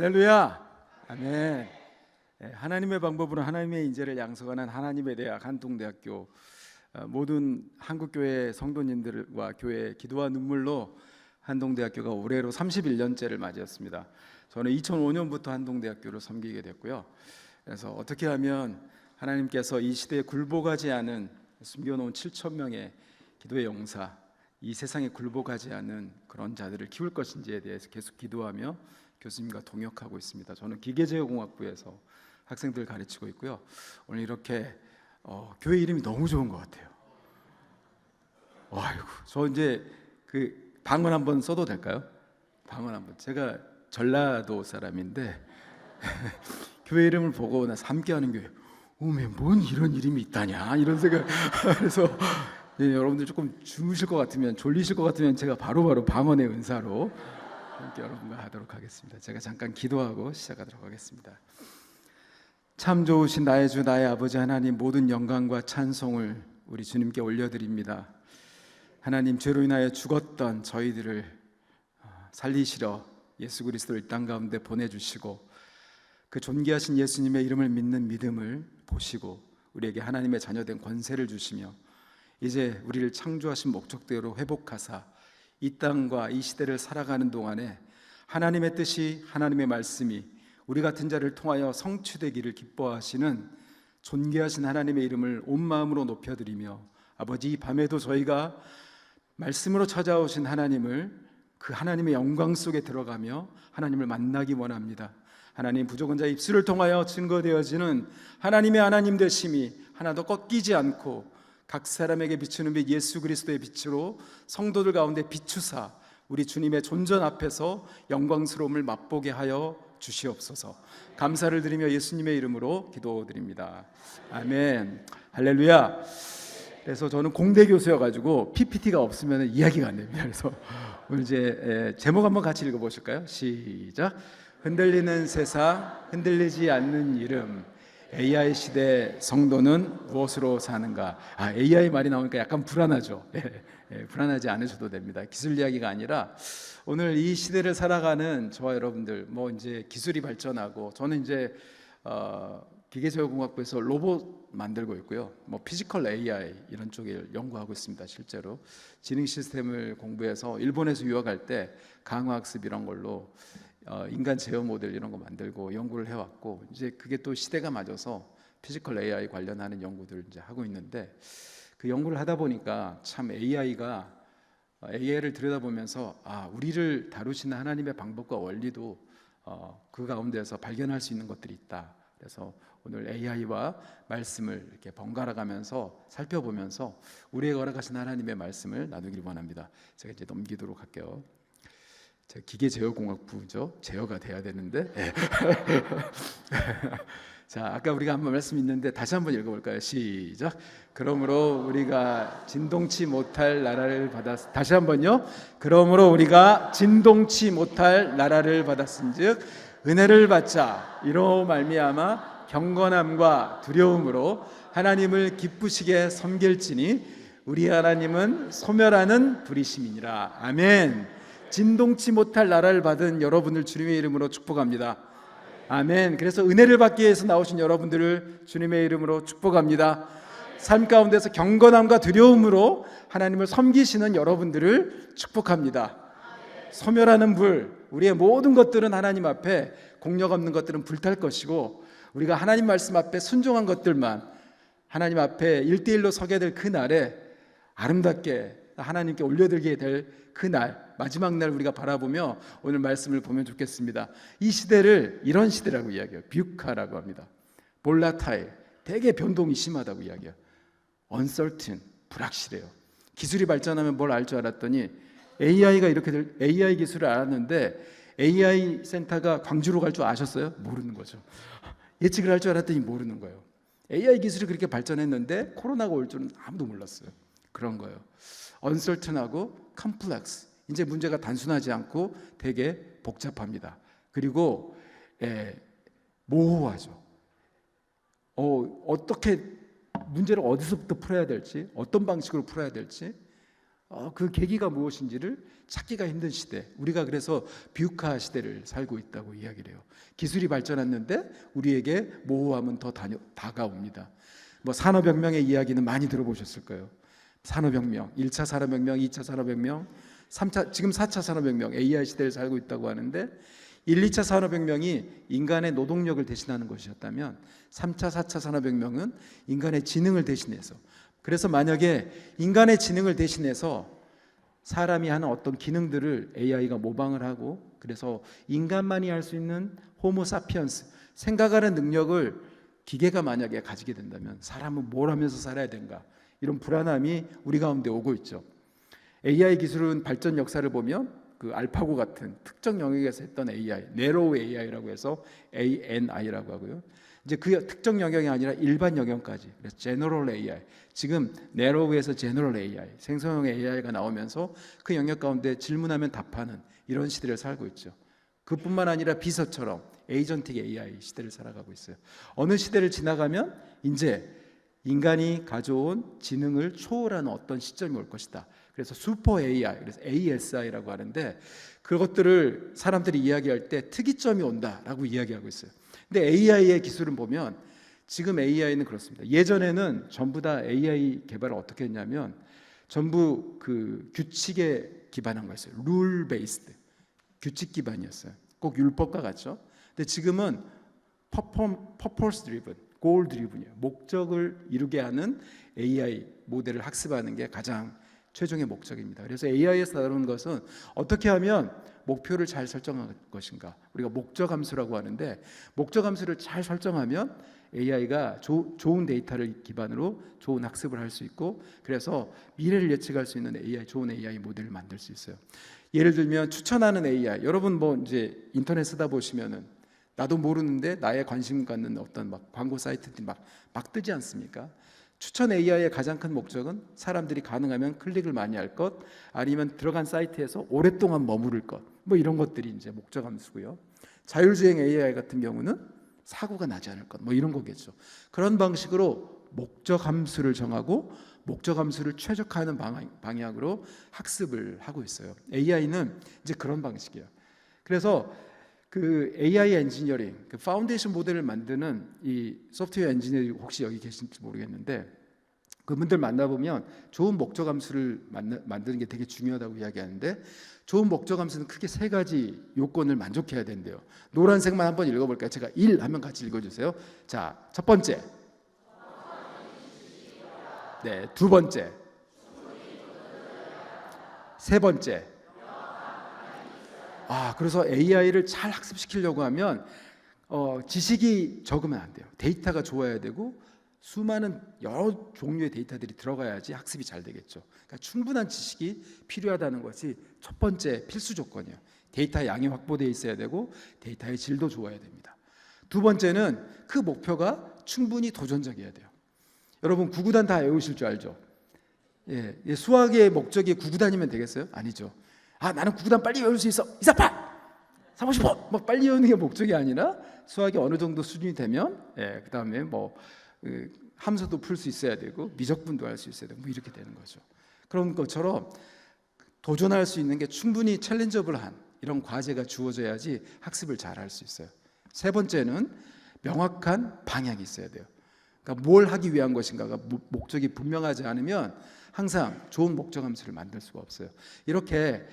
할렐루야. 아멘. 하나님의 방법으로 하나님의 인재를 양성하는 하나님의 대학 한동대학교, 모든 한국교회 성도님들과 교회 기도와 눈물로 한동대학교가 올해로 31년째를 맞이했습니다. 저는 2005년부터 한동대학교를 섬기게 됐고요. 그래서 어떻게 하면 하나님께서 이 시대에 굴복하지 않은 숨겨놓은 7천 명의 기도의 용사, 이 세상에 굴복하지 않은 그런 자들을 키울 것인지에 대해서 계속 기도하며 교수님과 동역하고 있습니다. 저는 기계제어공학부에서 학생들 가르치고 있고요. 오늘 이렇게 교회 이름이 너무 좋은 것 같아요. 아이고, 저 이제 그 방언 한번 써도 될까요? 방언 한번. 제가 전라도 사람인데 교회 이름을 보고 나서 함께하는 교회, 오메 뭔 이런 이름이 있다냐 이런 생각. 그래서 여러분들 조금 주무실 것 같으면, 졸리실 것 같으면 제가 바로바로 방언의 은사로 함께 여러분과 하도록 하겠습니다. 제가 잠깐 기도하고 시작하도록 하겠습니다. 참 좋으신 나의 주 나의 아버지 하나님, 모든 영광과 찬송을 우리 주님께 올려드립니다. 하나님, 죄로 인하여 죽었던 저희들을 살리시러 예수 그리스도를 이 땅 가운데 보내주시고, 그 존귀하신 예수님의 이름을 믿는 믿음을 보시고 우리에게 하나님의 자녀된 권세를 주시며, 이제 우리를 창조하신 목적대로 회복하사 이 땅과 이 시대를 살아가는 동안에 하나님의 뜻이, 하나님의 말씀이 우리 같은 자를 통하여 성취되기를 기뻐하시는 존귀하신 하나님의 이름을 온 마음으로 높여드리며, 아버지, 이 밤에도 저희가 말씀으로 찾아오신 하나님을, 그 하나님의 영광 속에 들어가며 하나님을 만나기 원합니다. 하나님, 부족한 자의 입술을 통하여 증거되어지는 하나님의 하나님 되심이 하나도 꺾이지 않고 각 사람에게 비추는 빛 예수 그리스도의 빛으로 성도들 가운데 비추사 우리 주님의 존전 앞에서 영광스러움을 맛보게 하여 주시옵소서. 감사를 드리며 예수님의 이름으로 기도드립니다. 아멘. 할렐루야. 그래서 저는 공대 교수여가지고 PPT가 없으면 이야기가 안 됩니다. 그래서 오늘 이제 제목 한번 같이 읽어보실까요? 시작. 흔들리는 세상, 흔들리지 않는 이름. AI 시대 성도는 무엇으로 사는가? AI 말이 나오니까 약간 불안하죠. 불안하지 않으셔도 됩니다. 기술 이야기가 아니라 오늘 이 시대를 살아가는 저와 여러분들, 이제 기술이 발전하고, 저는 이제 기계제어공학부에서 로봇 만들고 있고요. 피지컬 AI 이런 쪽에 연구하고 있습니다. 실제로 지능 시스템을 공부해서 일본에서 유학할 때 강화학습 이런 걸로 인간 제어 모델 이런 거 만들고 연구를 해왔고, 이제 그게 또 시대가 맞아서 피지컬 AI 관련하는 연구들을 이제 하고 있는데, 그 연구를 하다 보니까 참 AI를 들여다보면서 우리를 다루시는 하나님의 방법과 원리도 그 가운데서 발견할 수 있는 것들이 있다. 그래서 오늘 AI와 말씀을 이렇게 번갈아 가면서 살펴보면서 우리에게 허락하신 하나님의 말씀을 나누길 원합니다. 제가 이제 넘기도록 할게요. 제가 기계제어공학부죠. 제어가 돼야 되는데. 자, 아까 우리가 한번 말씀 있는데 다시 한번 읽어볼까요? 시작. 그러므로 우리가 진동치 못할 나라를 다시 한번요. 그러므로 우리가 진동치 못할 나라를 받았은즉 은혜를 받자. 이로 말미암아 경건함과 두려움으로 하나님을 기쁘시게 섬길지니 우리 하나님은 소멸하는 불이심이니라. 아멘. 진동치 못할 나라를 받은 여러분을 주님의 이름으로 축복합니다. 아멘. 그래서 은혜를 받기 위해서 나오신 여러분들을 주님의 이름으로 축복합니다. 삶 가운데서 경건함과 두려움으로 하나님을 섬기시는 여러분들을 축복합니다. 소멸하는 불, 우리의 모든 것들은 하나님 앞에, 공력 없는 것들은 불탈 것이고, 우리가 하나님 말씀 앞에 순종한 것들만 하나님 앞에 1대1로 서게 될 그 날에 아름답게 하나님께 올려드리게 될 그 날, 마지막 날 우리가 바라보며 오늘 말씀을 보면 좋겠습니다. 이 시대를 이런 시대라고 이야기해요. 뷰카라고 합니다. 볼라타일, 되게 변동이 심하다고 이야기해요. uncertain, 불확실해요. 기술이 발전하면 뭘 알 줄 알았더니 AI가 이렇게 AI 기술을 알았는데, AI 센터가 광주로 갈 줄 아셨어요? 모르는 거죠. 예측을 할 줄 알았더니 모르는 거예요. AI 기술이 그렇게 발전했는데 코로나가 올 줄은 아무도 몰랐어요. 그런 거예요. uncertain하고 complex, 이제 문제가 단순하지 않고 되게 복잡합니다. 그리고 모호하죠. 어떻게 문제를 어디서부터 풀어야 될지, 어떤 방식으로 풀어야 될지 그 계기가 무엇인지를 찾기가 힘든 시대, 우리가 그래서 비우카 시대를 살고 있다고 이야기를 해요. 기술이 발전했는데 우리에게 모호함은 더 다가옵니다. 뭐 산업혁명의 이야기는 많이 들어보셨을 거예요. 산업혁명, 1차 산업혁명, 2차 산업혁명, 3차, 지금 4차 산업혁명, AI 시대를 살고 있다고 하는데 1, 2차 산업혁명이 인간의 노동력을 대신하는 것이었다면 3차, 4차 산업혁명은 인간의 지능을 대신해서, 그래서 만약에 인간의 지능을 대신해서 사람이 하는 어떤 기능들을 AI가 모방을 하고, 그래서 인간만이 할 수 있는 호모 사피언스, 생각하는 능력을 기계가 만약에 가지게 된다면 사람은 뭘 하면서 살아야 되는가, 이런 불안함이 우리 가운데 오고 있죠. AI 기술은 발전 역사를 보면 그 알파고 같은 특정 영역에서 했던 AI, 내로우 AI라고 해서 ANI라고 하고요. 이제 그 특정 영역이 아니라 일반 영역까지, 그래서 제너럴 AI, 지금 내로우에서 제너럴 AI, 생성형 AI가 나오면서 그 영역 가운데 질문하면 답하는 이런 시대를 살고 있죠. 그뿐만 아니라 비서처럼 에이전틱 AI 시대를 살아가고 있어요. 어느 시대를 지나가면 이제 인간이 가져온 지능을 초월하는 어떤 시점이 올 것이다. 그래서 슈퍼 AI, 그래서 ASI라고 하는데, 그것들을 사람들이 이야기할 때 특이점이 온다라고 이야기하고 있어요. 근데 AI의 기술은 보면 지금 AI는 그렇습니다. 예전에는 전부 다 AI 개발을 어떻게 했냐면 전부 그 규칙에 기반한 거였어요. 룰 베이스드, 규칙 기반이었어요. 꼭 율법과 같죠. 근데 지금은 퍼포스 드리븐, 골 드리븐이에요. 목적을 이루게 하는 AI 모델을 학습하는 게 가장 최종의 목적입니다. 그래서 AI에서 다루는 것은 어떻게 하면 목표를 잘 설정할 것인가, 우리가 목적 함수라고 하는데, 목적 함수를 잘 설정하면 AI가 좋은 데이터를 기반으로 좋은 학습을 할 수 있고, 그래서 미래를 예측할 수 있는 AI, 좋은 AI 모델을 만들 수 있어요. 예를 들면 추천하는 AI, 여러분 뭐 이제 인터넷 쓰다 보시면은 나도 모르는데 나의 관심 갖는 어떤 막 광고 사이트들이 막 뜨지 않습니까? 추천 AI의 가장 큰 목적은 사람들이 가능하면 클릭을 많이 할 것, 아니면 들어간 사이트에서 오랫동안 머무를 것, 뭐 이런 것들이 이제 목적 함수고요. 자율주행 AI 같은 경우는 사고가 나지 않을 것, 뭐 이런 거겠죠. 그런 방식으로 목적 함수를 정하고 목적 함수를 최적화하는 방향으로 학습을 하고 있어요. AI는 이제 그런 방식이에요. 그래서 그 AI 엔지니어링, 그 파운데이션 모델을 만드는 이 소프트웨어 엔지니어들이 혹시 여기 계신지 모르겠는데, 그분들 만나보면 좋은 목적 함수를 만드는 게 되게 중요하다고 이야기하는데, 좋은 목적 함수는 크게 세 가지 요건을 만족해야 된대요. 노란색만 한번 읽어볼까요? 제가 1 하면 같이 읽어주세요. 자, 첫 번째, 네, 두 번째, 세 번째. 그래서 AI를 잘 학습시키려고 하면 지식이 적으면 안 돼요. 데이터가 좋아야 되고 수많은 여러 종류의 데이터들이 들어가야지 학습이 잘 되겠죠. 그러니까 충분한 지식이 필요하다는 것이 첫 번째 필수 조건이에요. 데이터 양이 확보되어 있어야 되고 데이터의 질도 좋아야 됩니다. 두 번째는 그 목표가 충분히 도전적이어야 돼요. 여러분 구구단 다 외우실 줄 알죠? 예, 수학의 목적이 구구단이면 되겠어요? 아니죠. 나는 구구단 빨리 외울 수 있어. 248, 355, 막 빨리 외우는 게 목적이 아니라 수학이 어느 정도 수준이 되면, 그 다음에 뭐 함수도 풀 수 있어야 되고 미적분도 할 수 있어야 되고 뭐 이렇게 되는 거죠. 그런 것처럼 도전할 수 있는 게 충분히 챌린저블한 이런 과제가 주어져야지 학습을 잘 할 수 있어요. 세 번째는 명확한 방향이 있어야 돼요. 그러니까 뭘 하기 위한 것인가가 목적이 분명하지 않으면 항상 좋은 목적 함수를 만들 수가 없어요. 이렇게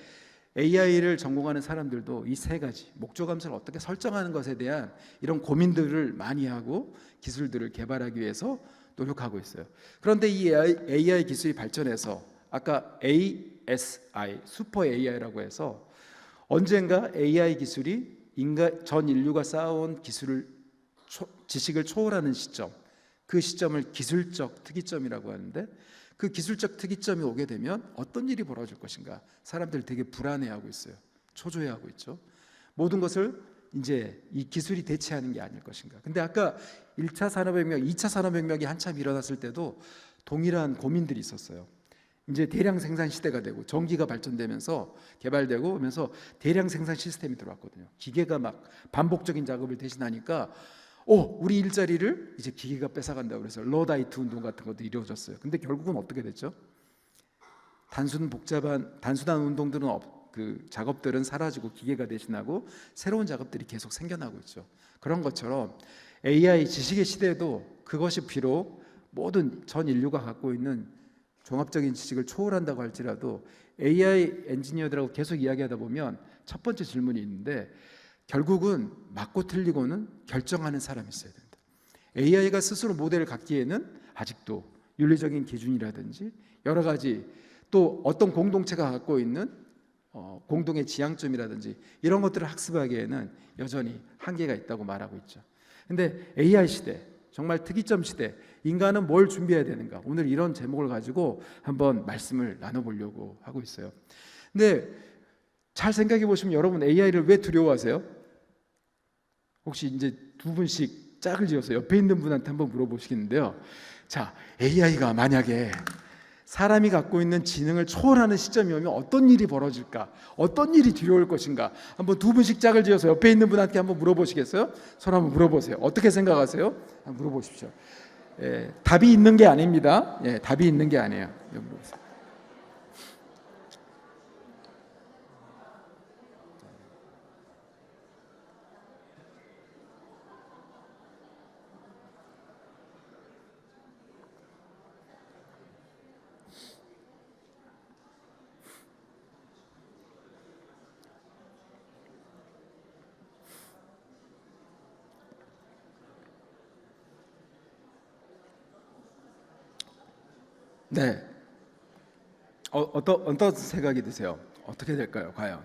AI를 전공하는 사람들도 이 세 가지 목적 함수를 어떻게 설정하는 것에 대한 이런 고민들을 많이 하고 기술들을 개발하기 위해서 노력하고 있어요. 그런데 이 AI 기술이 발전해서 아까 ASI, 슈퍼 AI라고 해서 언젠가 AI 기술이 전 인류가 쌓아온 지식을 초월하는 시점, 그 시점을 기술적 특이점이라고 하는데, 그 기술적 특이점이 오게 되면 어떤 일이 벌어질 것인가, 사람들 되게 불안해하고 있어요. 초조해하고 있죠. 모든 것을 이제 이 기술이 대체하는 게 아닐 것인가. 근데 아까 1차 산업혁명, 2차 산업혁명이 한참 일어났을 때도 동일한 고민들이 있었어요. 이제 대량 생산 시대가 되고 전기가 발전되면서 개발되고 하면서 대량 생산 시스템이 들어왔거든요. 기계가 막 반복적인 작업을 대신하니까 우리 일자리를 이제 기계가 뺏어간다고 그래서 러다이트 운동 같은 것도 이루어졌어요. 근데 결국은 어떻게 됐죠? 단순한 운동들은 그 작업들은 사라지고 기계가 대신하고 새로운 작업들이 계속 생겨나고 있죠. 그런 것처럼 AI 지식의 시대에도 그것이 비록 모든 전 인류가 갖고 있는 종합적인 지식을 초월한다고 할지라도 AI 엔지니어들하고 계속 이야기하다 보면 첫 번째 질문이 있는데, 결국은 맞고 틀리고는 결정하는 사람이 있어야 된다. AI가 스스로 모델을 갖기에는 아직도 윤리적인 기준이라든지 여러 가지, 또 어떤 공동체가 갖고 있는 공동의 지향점이라든지 이런 것들을 학습하기에는 여전히 한계가 있다고 말하고 있죠. 근데 AI 시대, 정말 특이점 시대, 인간은 뭘 준비해야 되는가? 오늘 이런 제목을 가지고 한번 말씀을 나눠보려고 하고 있어요. 근데 잘 생각해 보시면 여러분 AI를 왜 두려워하세요? 혹시 이제 두 분씩 짝을 지어서 옆에 있는 분한테 한번 물어보시겠는데요. 자, AI가 만약에 사람이 갖고 있는 지능을 초월하는 시점이 오면 어떤 일이 벌어질까? 어떤 일이 두려울 것인가? 한번 두 분씩 짝을 지어서 옆에 있는 분한테 한번 물어보시겠어요? 서로 한번 물어보세요. 어떻게 생각하세요? 한번 물어보십시오. 답이 있는 게 아닙니다. 답이 있는 게 아니에요. 물어보세요. 네, 어떤 생각이 드세요? 어떻게 될까요, 과연?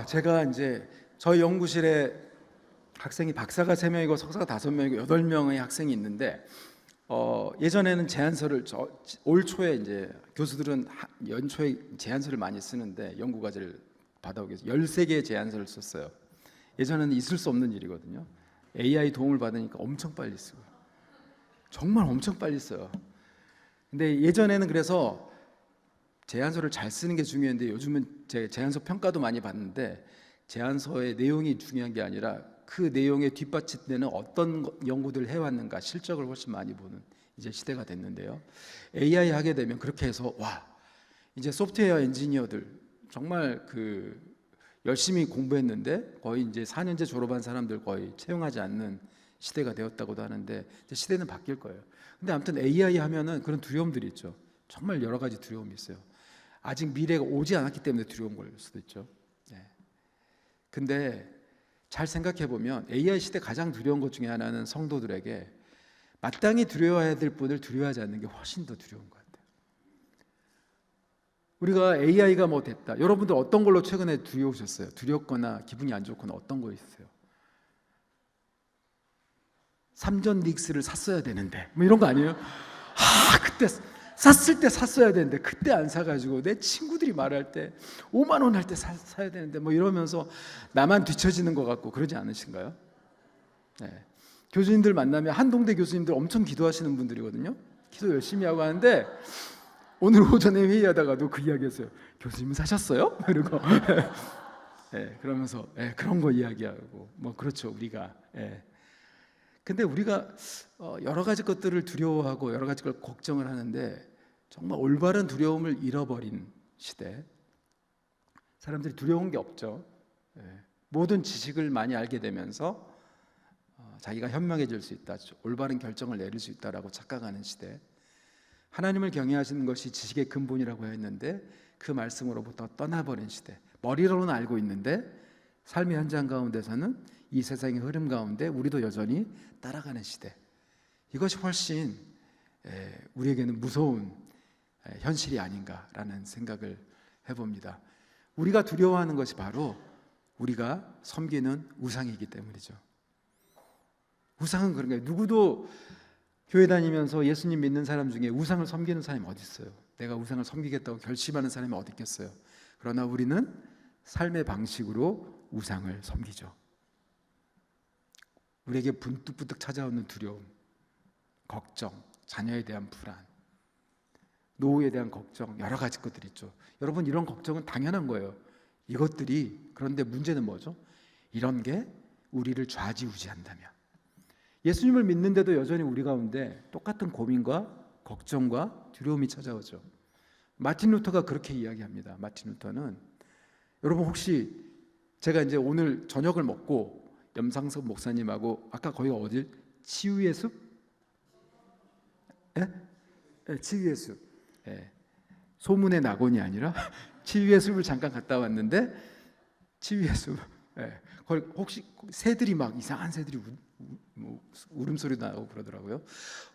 제가 이제 저희 연구실에 학생이 박사가 3명이고 석사가 5명이고 8명의 학생이 있는데, 예전에는 제안서를 올 초에 이제 교수들은 연초에 제안서를 많이 쓰는데 연구 과제를 받아오기 위해서 13개의 제안서를 썼어요. 예전에는 있을 수 없는 일이거든요. AI 도움을 받으니까 엄청 빨리 쓰고, 정말 엄청 빨리 써요. 근데 예전에는 그래서 제안서를 잘 쓰는 게 중요한데, 요즘은 제 제안서 평가도 많이 받는데 제안서의 내용이 중요한 게 아니라 그 내용에 뒷받침되는 어떤 연구들을 해왔는가, 실적을 훨씬 많이 보는 이제 시대가 됐는데요. AI 하게 되면 그렇게 해서 이제 소프트웨어 엔지니어들 정말 그 열심히 공부했는데 거의 이제 4년제 졸업한 사람들 거의 채용하지 않는 시대가 되었다고도 하는데, 이제 시대는 바뀔 거예요. 근데 아무튼 AI 하면은 그런 두려움들이 있죠. 정말 여러 가지 두려움이 있어요. 아직 미래가 오지 않았기 때문에 두려운 걸 수도 있죠. 근데 잘 생각해 보면 AI 시대 가장 두려운 것 중에 하나는 성도들에게 마땅히 두려워해야 될 분을 두려워하지 않는 게 훨씬 더 두려운 것 같아요. 우리가 AI가 뭐 됐다. 여러분들 어떤 걸로 최근에 두려우셨어요? 두렵거나 기분이 안 좋거나 어떤 거 있으세요? 3전 릭스를 샀어야 되는데 뭐 이런 거 아니에요? 그때 샀을 때 샀어야 되는데 그때 안 사가지고 내 친구들이 말할 때 5만 원 할 때 사야 되는데 뭐 이러면서 나만 뒤처지는 것 같고 그러지 않으신가요? 교수님들 만나면 한동대 교수님들 엄청 기도하시는 분들이거든요. 기도 열심히 하고 하는데 오늘 오전에 회의하다가도 그 이야기했어요. 교수님 사셨어요? 이러고 그러면서 그런 거 이야기하고 뭐 그렇죠 우리가. 근데 우리가 여러 가지 것들을 두려워하고 여러 가지 걸 걱정을 하는데 정말 올바른 두려움을 잃어버린 시대. 사람들이 두려운 게 없죠. 모든 지식을 많이 알게 되면서 자기가 현명해질 수 있다, 올바른 결정을 내릴 수 있다라고 착각하는 시대. 하나님을 경외하시는 것이 지식의 근본이라고 했는데 그 말씀으로부터 떠나버린 시대. 머리로는 알고 있는데 삶의 현장 가운데서는 이 세상의 흐름 가운데 우리도 여전히 따라가는 시대. 이것이 훨씬 우리에게는 무서운 현실이 아닌가라는 생각을 해봅니다. 우리가 두려워하는 것이 바로 우리가 섬기는 우상이기 때문이죠. 우상은 그런 거예요. 누구도 교회 다니면서 예수님 믿는 사람 중에 우상을 섬기는 사람이 어디 있어요? 내가 우상을 섬기겠다고 결심하는 사람이 어디 있겠어요? 그러나 우리는 삶의 방식으로 우상을 섬기죠. 우리에게 분뚝분뚝 찾아오는 두려움, 걱정, 자녀에 대한 불안, 노후에 대한 걱정, 여러 가지 것들이 있죠. 여러분, 이런 걱정은 당연한 거예요. 이것들이, 그런데 문제는 뭐죠? 이런 게 우리를 좌지우지한다면, 예수님을 믿는데도 여전히 우리 가운데 똑같은 고민과 걱정과 두려움이 찾아오죠. 마틴 루터가 그렇게 이야기합니다. 마틴 루터는, 여러분 혹시 제가 이제 오늘 저녁을 먹고 염상섭 목사님하고 아까 거기가 어딜? 치유의 숲? 예? 예, 치유의 숲. 예. 소문의 낙원이 아니라 치유의 숲을 잠깐 갔다 왔는데, 치유의 숲. 예. 거기 혹시 새들이 막 이상한 새들이 울음소리도 나고 그러더라고요.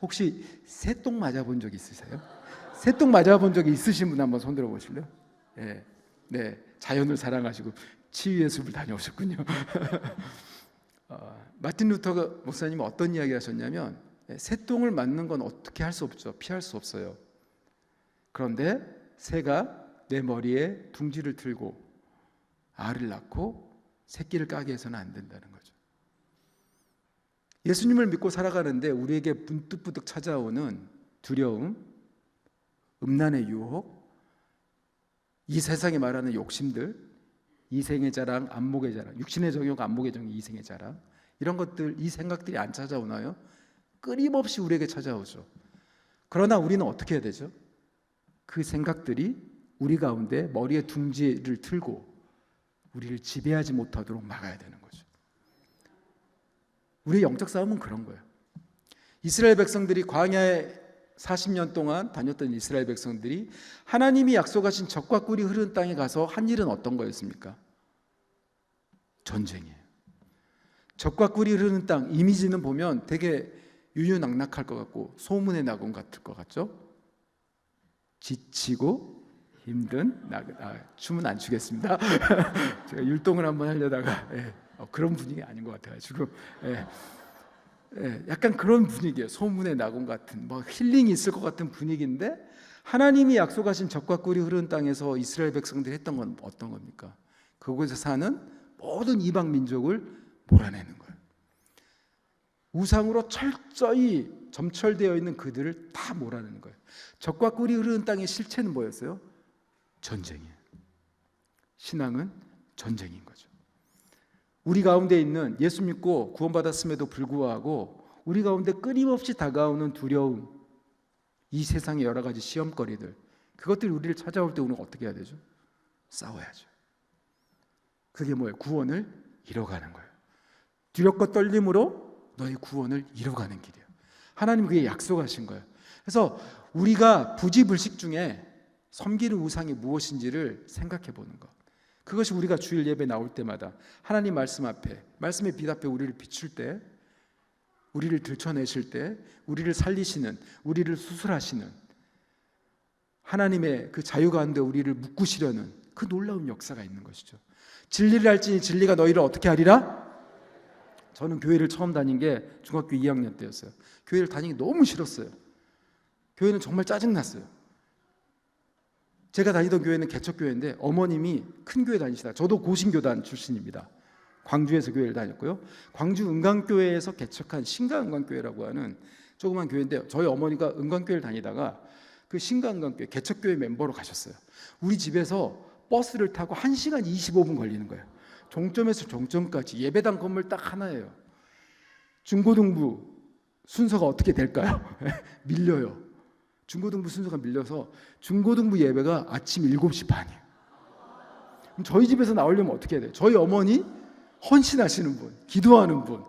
혹시 새똥 맞아본 적 있으세요? 새똥 맞아본 적이 있으신 분 한번 손 들어 보실래요? 예. 네, 자연을 사랑하시고 치유의 숲을 다녀오셨군요. 마틴 루터 목사님은 어떤 이야기를 하셨냐면, 새똥을 맞는 건 어떻게 할 수 없죠. 피할 수 없어요. 그런데 새가 내 머리에 둥지를 틀고 알을 낳고 새끼를 까게 해서는 안 된다는 거죠. 예수님을 믿고 살아가는데 우리에게 문득문득 찾아오는 두려움, 음란의 유혹, 이 세상에 말하는 욕심들, 이생의 자랑, 안목의 자랑, 육신의 정욕, 안목의 정욕, 이생의 자랑, 이런 것들, 이 생각들이 안 찾아오나요? 끊임없이 우리에게 찾아오죠. 그러나 우리는 어떻게 해야 되죠? 그 생각들이 우리 가운데 머리에 둥지를 틀고 우리를 지배하지 못하도록 막아야 되는 거죠. 우리의 영적 싸움은 그런 거예요. 이스라엘 백성들이 광야에 40년 동안 다녔던 이스라엘 백성들이 하나님이 약속하신 젖과 꿀이 흐르는 땅에 가서 한 일은 어떤 거였습니까? 전쟁이에요. 젖과 꿀이 흐르는 땅, 이미지는 보면 되게 유유낙낙할 것 같고 소문의 낙원 같을 것 같죠? 지치고 힘든 춤은 안 추겠습니다. 제가 율동을 한번 하려다가 그런 분위기 아닌 것 같아가지고 약간 그런 분위기예요. 소문의 낙원 같은, 뭐 힐링이 있을 것 같은 분위기인데, 하나님이 약속하신 젖과 꿀이 흐르는 땅에서 이스라엘 백성들이 했던 건 어떤 겁니까? 그곳에 사는 모든 이방 민족을 몰아내는 거예요. 우상으로 철저히 점철되어 있는 그들을 다 몰아내는 거예요. 젖과 꿀이 흐르는 땅의 실체는 뭐였어요? 전쟁이에요. 신앙은 전쟁인 거죠. 우리 가운데 있는, 예수 믿고 구원받았음에도 불구하고 우리 가운데 끊임없이 다가오는 두려움, 이 세상의 여러 가지 시험거리들, 그것들이 우리를 찾아올 때 우리는 어떻게 해야 되죠? 싸워야죠. 그게 뭐예요? 구원을 이뤄가는 거예요. 두렵고 떨림으로 너의 구원을 이뤄가는 길이에요. 하나님 그게 약속하신 거예요. 그래서 우리가 부지불식 중에 섬기는 우상이 무엇인지를 생각해 보는 것, 그것이 우리가 주일 예배 나올 때마다 하나님 말씀 앞에, 말씀의 빛 앞에 우리를 비출 때, 우리를 들춰내실 때, 우리를 살리시는, 우리를 수술하시는 하나님의 그 자유 가운데 우리를 묶으시려는 그 놀라운 역사가 있는 것이죠. 진리를 알지니 진리가 너희를 어떻게 하리라? 저는 교회를 처음 다닌 게 중학교 2학년 때였어요. 교회를 다니기 너무 싫었어요. 교회는 정말 짜증났어요. 제가 다니던 교회는 개척교회인데 어머님이 큰 교회 다니시다. 저도 고신교단 출신입니다. 광주에서 교회를 다녔고요. 광주 은광교회에서 개척한 신가은광교회라고 하는 조그만 교회인데, 저희 어머니가 은광교회를 다니다가 그 신가은광교회 개척교회 멤버로 가셨어요. 우리 집에서 버스를 타고 1시간 25분 걸리는 거예요. 종점에서 종점까지. 예배당 건물 딱 하나예요. 중고등부 순서가 어떻게 될까요? 밀려요. 중고등부 순서가 밀려서 중고등부 예배가 아침 7시 반이에요. 그럼 저희 집에서 나오려면 어떻게 해야 돼요? 저희 어머니 헌신하시는 분, 기도하는 분,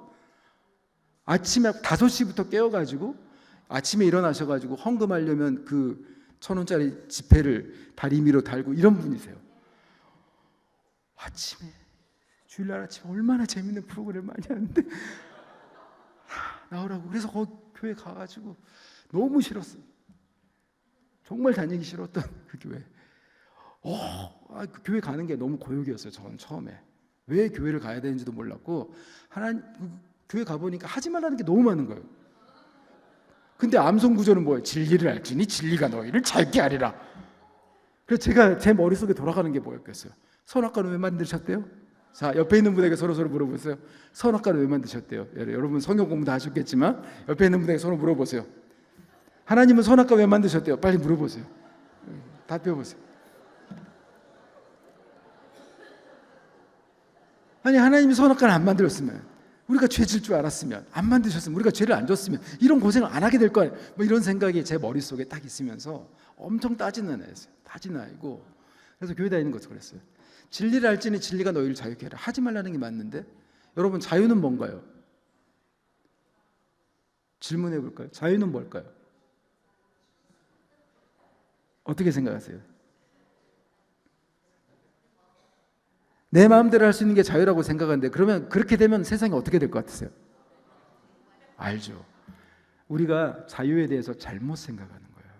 아침에 5시부터 깨워가지고 아침에 일어나셔가지고 헌금하려면 그 1,000원짜리 지폐를 다리 위로 달고 이런 분이세요. 아침에, 주일날 아침에 얼마나 재밌는 프로그램 많이 하는데 나오라고. 그래서 거기 교회 가가지고 너무 싫었어요. 정말 다니기 싫었던 그 교회. 그 교회 가는 게 너무 고역이었어요. 저는 처음에 왜 교회를 가야 되는지도 몰랐고, 하나님 교회 가보니까 하지 말라는 게 너무 많은 거예요. 근데 암송 구절은 뭐예요? 진리를 알지니 진리가 너희를 자유케 하리라. 그래서 제가 제 머릿속에 돌아가는 게 뭐였겠어요? 선악과는 왜 만드셨대요? 자, 옆에 있는 분에게 서로 물어보세요. 선악과는 왜 만드셨대요? 여러분 성경 공부 다 하셨겠지만 옆에 있는 분에게 서로 물어보세요. 하나님은 선악과 왜 만드셨대요? 빨리 물어보세요. 답해보세요. 아니, 하나님이 선악과를 안 만들었으면 우리가 죄질 줄 알았으면, 안 만드셨으면, 우리가 죄를 안 줬으면 이런 고생을 안 하게 될 거야. 뭐 이런 생각이 제 머릿속에 딱 있으면서 엄청 따지는 애였어요. 따지는 아이고. 그래서 교회 다니는 것도 그랬어요. 진리를 알지니 진리가 너희를 자유케 하라. 하지 말라는 게 맞는데, 여러분 자유는 뭔가요? 질문해 볼까요? 자유는 뭘까요? 어떻게 생각하세요? 내 마음대로 할 수 있는 게 자유라고 생각하는데, 그러면 그렇게 되면 세상이 어떻게 될 것 같으세요? 알죠. 우리가 자유에 대해서 잘못 생각하는 거예요.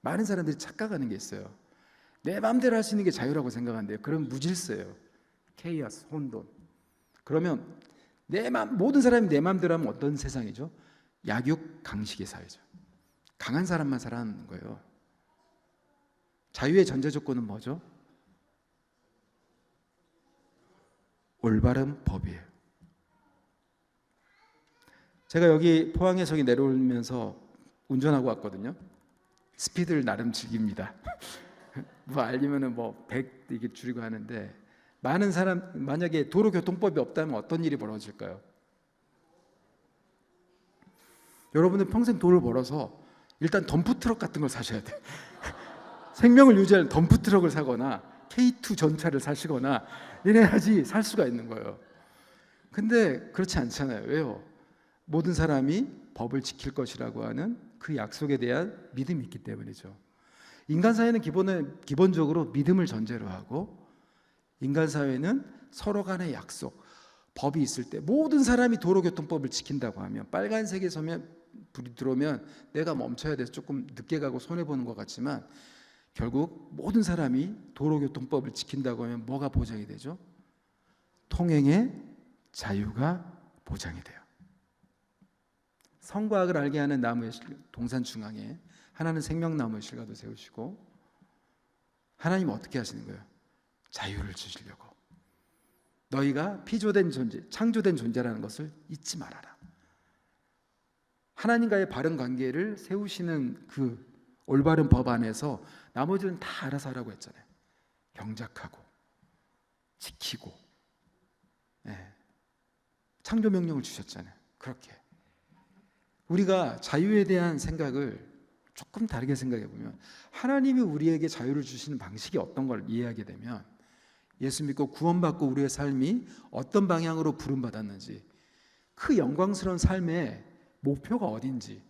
많은 사람들이 착각하는 게 있어요. 내 마음대로 할 수 있는 게 자유라고 생각하는데요, 그럼 무질서예요. 케이오스, 혼돈. 그러면 모든 사람이 내 마음대로 하면 어떤 세상이죠? 약육 강식의 사회죠. 강한 사람만 살아가는 거예요. 자유의 전제 조건은 뭐죠? 올바른 법이에요. 제가 여기 포항에서 내려오면서 운전하고 왔거든요. 스피드를 나름 즐깁니다. 뭐 알리면은 100 이게 줄이고 하는데, 많은 사람, 만약에 도로교통법이 없다면 어떤 일이 벌어질까요? 여러분은 평생 돈을 벌어서 일단 덤프트럭 같은 걸 사셔야 돼요. 생명을 유지할 덤프트럭을 사거나 K2 전차를 사시거나 이래야지 살 수가 있는 거예요. 근데 그렇지 않잖아요. 왜요? 모든 사람이 법을 지킬 것이라고 하는 그 약속에 대한 믿음이 있기 때문이죠. 인간 사회는 기본적으로 믿음을 전제로 하고, 인간 사회는 서로 간의 약속, 법이 있을 때 모든 사람이 도로교통법을 지킨다고 하면, 빨간색에 서면 불이 들어오면 내가 멈춰야 돼서 조금 늦게 가고 손해보는 것 같지만, 결국 모든 사람이 도로교통법을 지킨다고 하면 뭐가 보장이 되죠? 통행의 자유가 보장이 돼요. 성과학을 알게 하는 나무의 동산 중앙에 하나는 생명나무의 실과도 세우시고, 하나님은 어떻게 하시는 거예요? 자유를 주시려고. 너희가 피조된 존재, 창조된 존재라는 것을 잊지 말아라. 하나님과의 바른 관계를 세우시는 그 올바른 법 안에서 나머지는 다 알아서 하라고 했잖아요. 경작하고 지키고, 창조 명령을 주셨잖아요. 그렇게 우리가 자유에 대한 생각을 조금 다르게 생각해 보면, 하나님이 우리에게 자유를 주시는 방식이 어떤 걸 이해하게 되면, 예수 믿고 구원받고 우리의 삶이 어떤 방향으로 부름받았는지, 그 영광스러운 삶의 목표가 어딘지,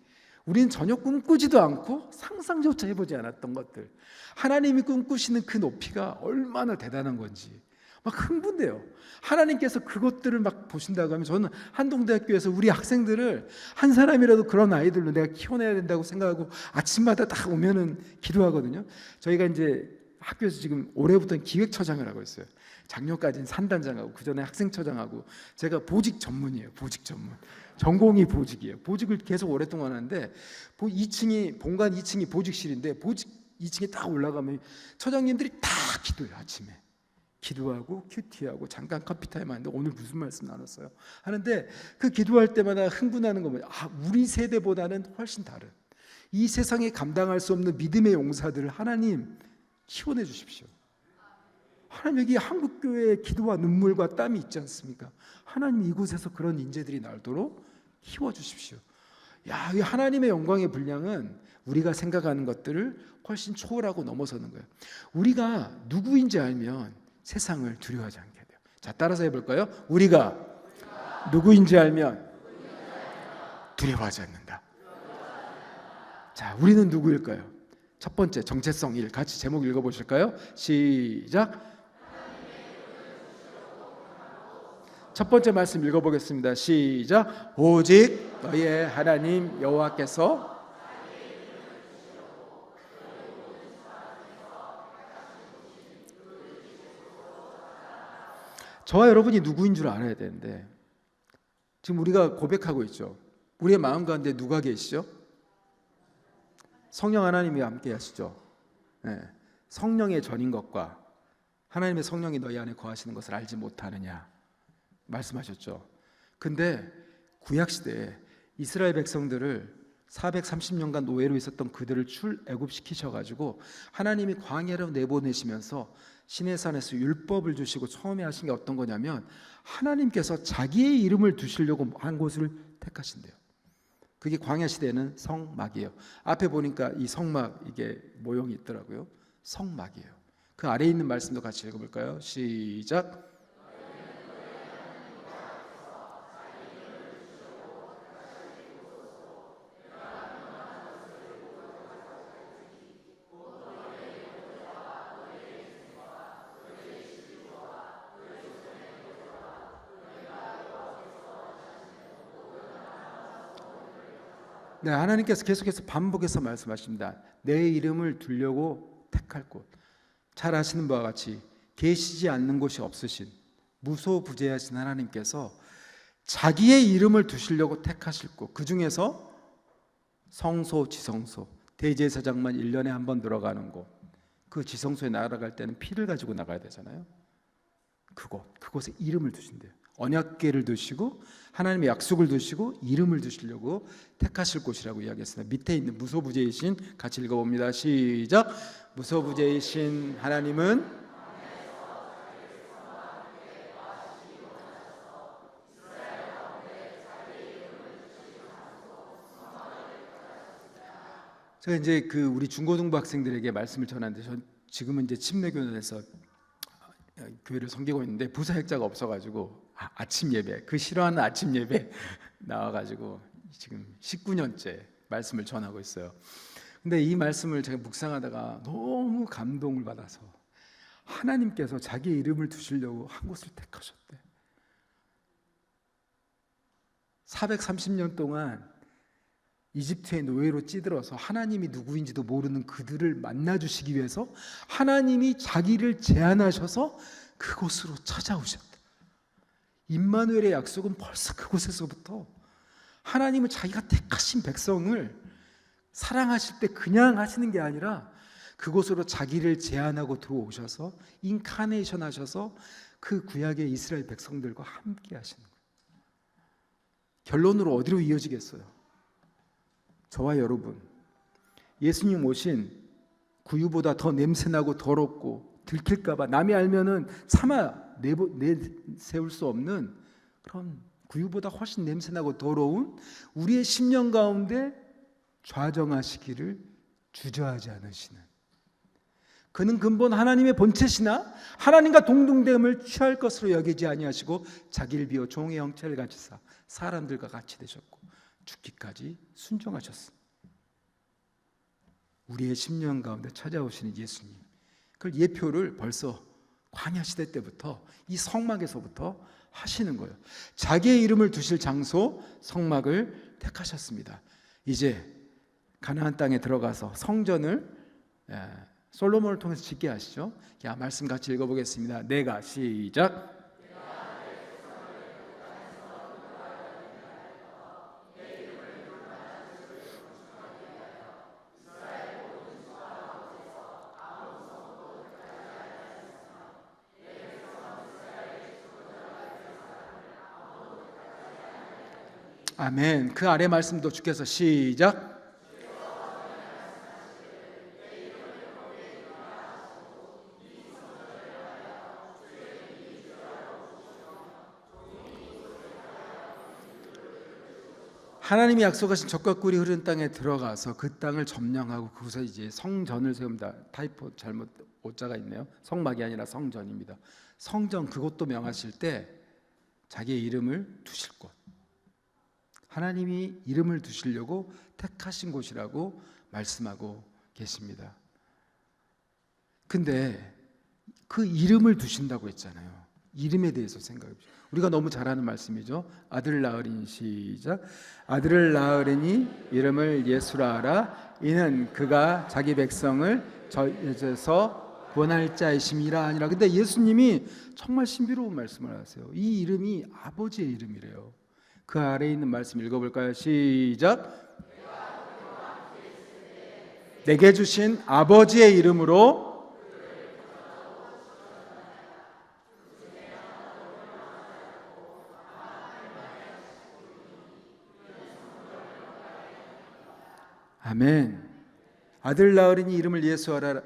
우리는 전혀 꿈꾸지도 않고 상상조차 해보지 않았던 것들, 하나님이 꿈꾸시는 그 높이가 얼마나 대단한 건지 막 흥분돼요. 하나님께서 그것들을 막 보신다고 하면, 저는 한동대학교에서 우리 학생들을 한 사람이라도 그런 아이들로 내가 키워내야 된다고 생각하고 아침마다 다 오면은 기도하거든요. 저희가 이제 학교에서 지금 올해부터는 기획처장을 하고 있어요. 작년까지는 산단장하고 그 전에 학생처장하고, 제가 보직 전문이에요. 보직 전문. 전공이 보직이에요. 보직을 계속 오랫동안 하는데, 본관 2층이 보직실인데, 보직 2층에 딱 올라가면 처장님들이 다 기도해요. 아침에 기도하고 큐티하고 잠깐 커피타임 하는데, 오늘 무슨 말씀 나눴어요 하는데, 그 기도할 때마다 흥분하는 거 뭐예요? 우리 세대보다는 훨씬 다른, 이 세상에 감당할 수 없는 믿음의 용사들을 하나님 키워내 주십시오. 하나님, 여기 한국교회에 기도와 눈물과 땀이 있지 않습니까? 하나님, 이곳에서 그런 인재들이 나오도록 키워주십시오. 야, 이 하나님의 영광의 분량은 우리가 생각하는 것들을 훨씬 초월하고 넘어서는 거예요. 우리가 누구인지 알면 세상을 두려워하지 않게 돼요. 자, 따라서 해볼까요? 우리가 누구인지 알면 두려워하지 않는다. 자, 우리는 누구일까요? 첫 번째, 정체성 1. 같이 제목 읽어보실까요? 시작. 첫 번째 말씀 읽어보겠습니다. 시작. 오직 너희의 하나님 여호와께서, 저와 여러분이 누구인 줄 알아야 되는데, 지금 우리가 고백하고 있죠. 우리의 마음 가운데 누가 계시죠? 성령 하나님이 함께 하시죠. 성령의 전인 것과 하나님의 성령이 너희 안에 거하시는 것을 알지 못하느냐 말씀하셨죠. 근데 구약시대에 이스라엘 백성들을 430년간 노예로 있었던 그들을 출애굽시키셔가지고 하나님이 광야로 내보내시면서 시내산에서 율법을 주시고 처음에 하신 게 어떤 거냐면 하나님께서 자기의 이름을 두시려고 한 곳을 택하신대요. 그게 광야 시대에는 성막이에요. 앞에 보니까 이 성막 이게 모형이 있더라고요. 성막이에요. 그 아래에 있는 말씀도 같이 읽어볼까요? 시작. 네, 하나님께서 계속해서 반복해서 말씀하십니다. 내 이름을 두려고 택할 곳. 잘 아시는 바와 같이 계시지 않는 곳이 없으신 무소부재하신 하나님께서 자기의 이름을 두시려고 택하실 곳, 그 중에서 성소, 지성소, 대제사장만 1년에 한 번 들어가는 곳, 그 지성소에 나아갈 때는 피를 가지고 나가야 되잖아요. 그곳에 이름을 두신대요. 언약궤를 두시고 하나님의 약속을 두시고 이름을 두시려고 택하실 곳이라고 이야기했습니다. 밑에 있는 무소부재이신 같이 읽어봅니다. 시작. 무소부재이신 하나님은 제가 이제 그 우리 중고등부 학생들에게 말씀을 전하는데 전 지금은 이제 침례교단에서 교회를 섬기고 있는데 부사역자가 없어가지고 아침 예배, 그 싫어하는 아침 예배 나와가지고 지금 19년째 말씀을 전하고 있어요. 근데 이 말씀을 제가 묵상하다가 너무 감동을 받아서 하나님께서 자기의 이름을 두시려고 한 곳을 택하셨대. 430년 동안 이집트의 노예로 찌들어서 하나님이 누구인지도 모르는 그들을 만나주시기 위해서 하나님이 자기를 제안하셔서 그곳으로 찾아오셨다. 임마누엘의 약속은 벌써 그곳에서부터 하나님은 자기가 택하신 백성을 사랑하실 때 그냥 하시는 게 아니라 그곳으로 자기를 제안하고 들어오셔서 인카네이션 하셔서 그 구약의 이스라엘 백성들과 함께 하시는 거예요. 결론으로 어디로 이어지겠어요? 저와 여러분, 예수님 오신 구유보다 더 냄새나고 더럽고 들킬까봐 남이 알면은 차마 내세울 수 없는 그런 구유보다 훨씬 냄새나고 더러운 우리의 심령 가운데 좌정하시기를 주저하지 않으시는, 그는 근본 하나님의 본체시나 하나님과 동등됨을 취할 것으로 여기지 아니하시고 자기를 비워 종의 형체를 가지사 사람들과 같이 되셨고 죽기까지 순종하셨습니다. 우리의 심령 가운데 찾아오시는 예수님, 그걸 예표를 벌써 광야 시대 때부터 이 성막에서부터 하시는 거예요. 자기의 이름을 두실 장소 성막을 택하셨습니다. 이제 가나안 땅에 들어가서 성전을 솔로몬을 통해서 짓게 하시죠. 말씀 같이 읽어보겠습니다. 내가 시작. 아멘. 그 아래 말씀도 주께서 시작. 하나님이 약속하신 젖과 꿀이 흐르는 땅에 들어가서 그 땅을 점령하고 그곳에 이제 성전을 세웁니다. 타이포 잘못 오자가 있네요. 성막이 아니라 성전입니다. 성전 그곳도 명하실 때 자기의 이름을 두실 곳, 하나님이 이름을 두시려고 택하신 곳이라고 말씀하고 계십니다. 근데 그 이름을 두신다고 했잖아요. 이름에 대해서 생각해 보시죠. 우리가 너무 잘 아는 말씀이죠. 아들을 낳으리니 시작. 아들을 낳으리니 이름을 예수라 하라. 이는 그가 자기 백성을 저에서 구원할 자이심이라 하니라. 근데 예수님이 정말 신비로운 말씀을 하세요. 이 이름이 아버지의 이름이래요. 그 아래에 있는 말씀 읽어볼까요? 시작. 내게 주신 아버지의 이름으로 아멘. 아들 낳으리니 이름을 예수라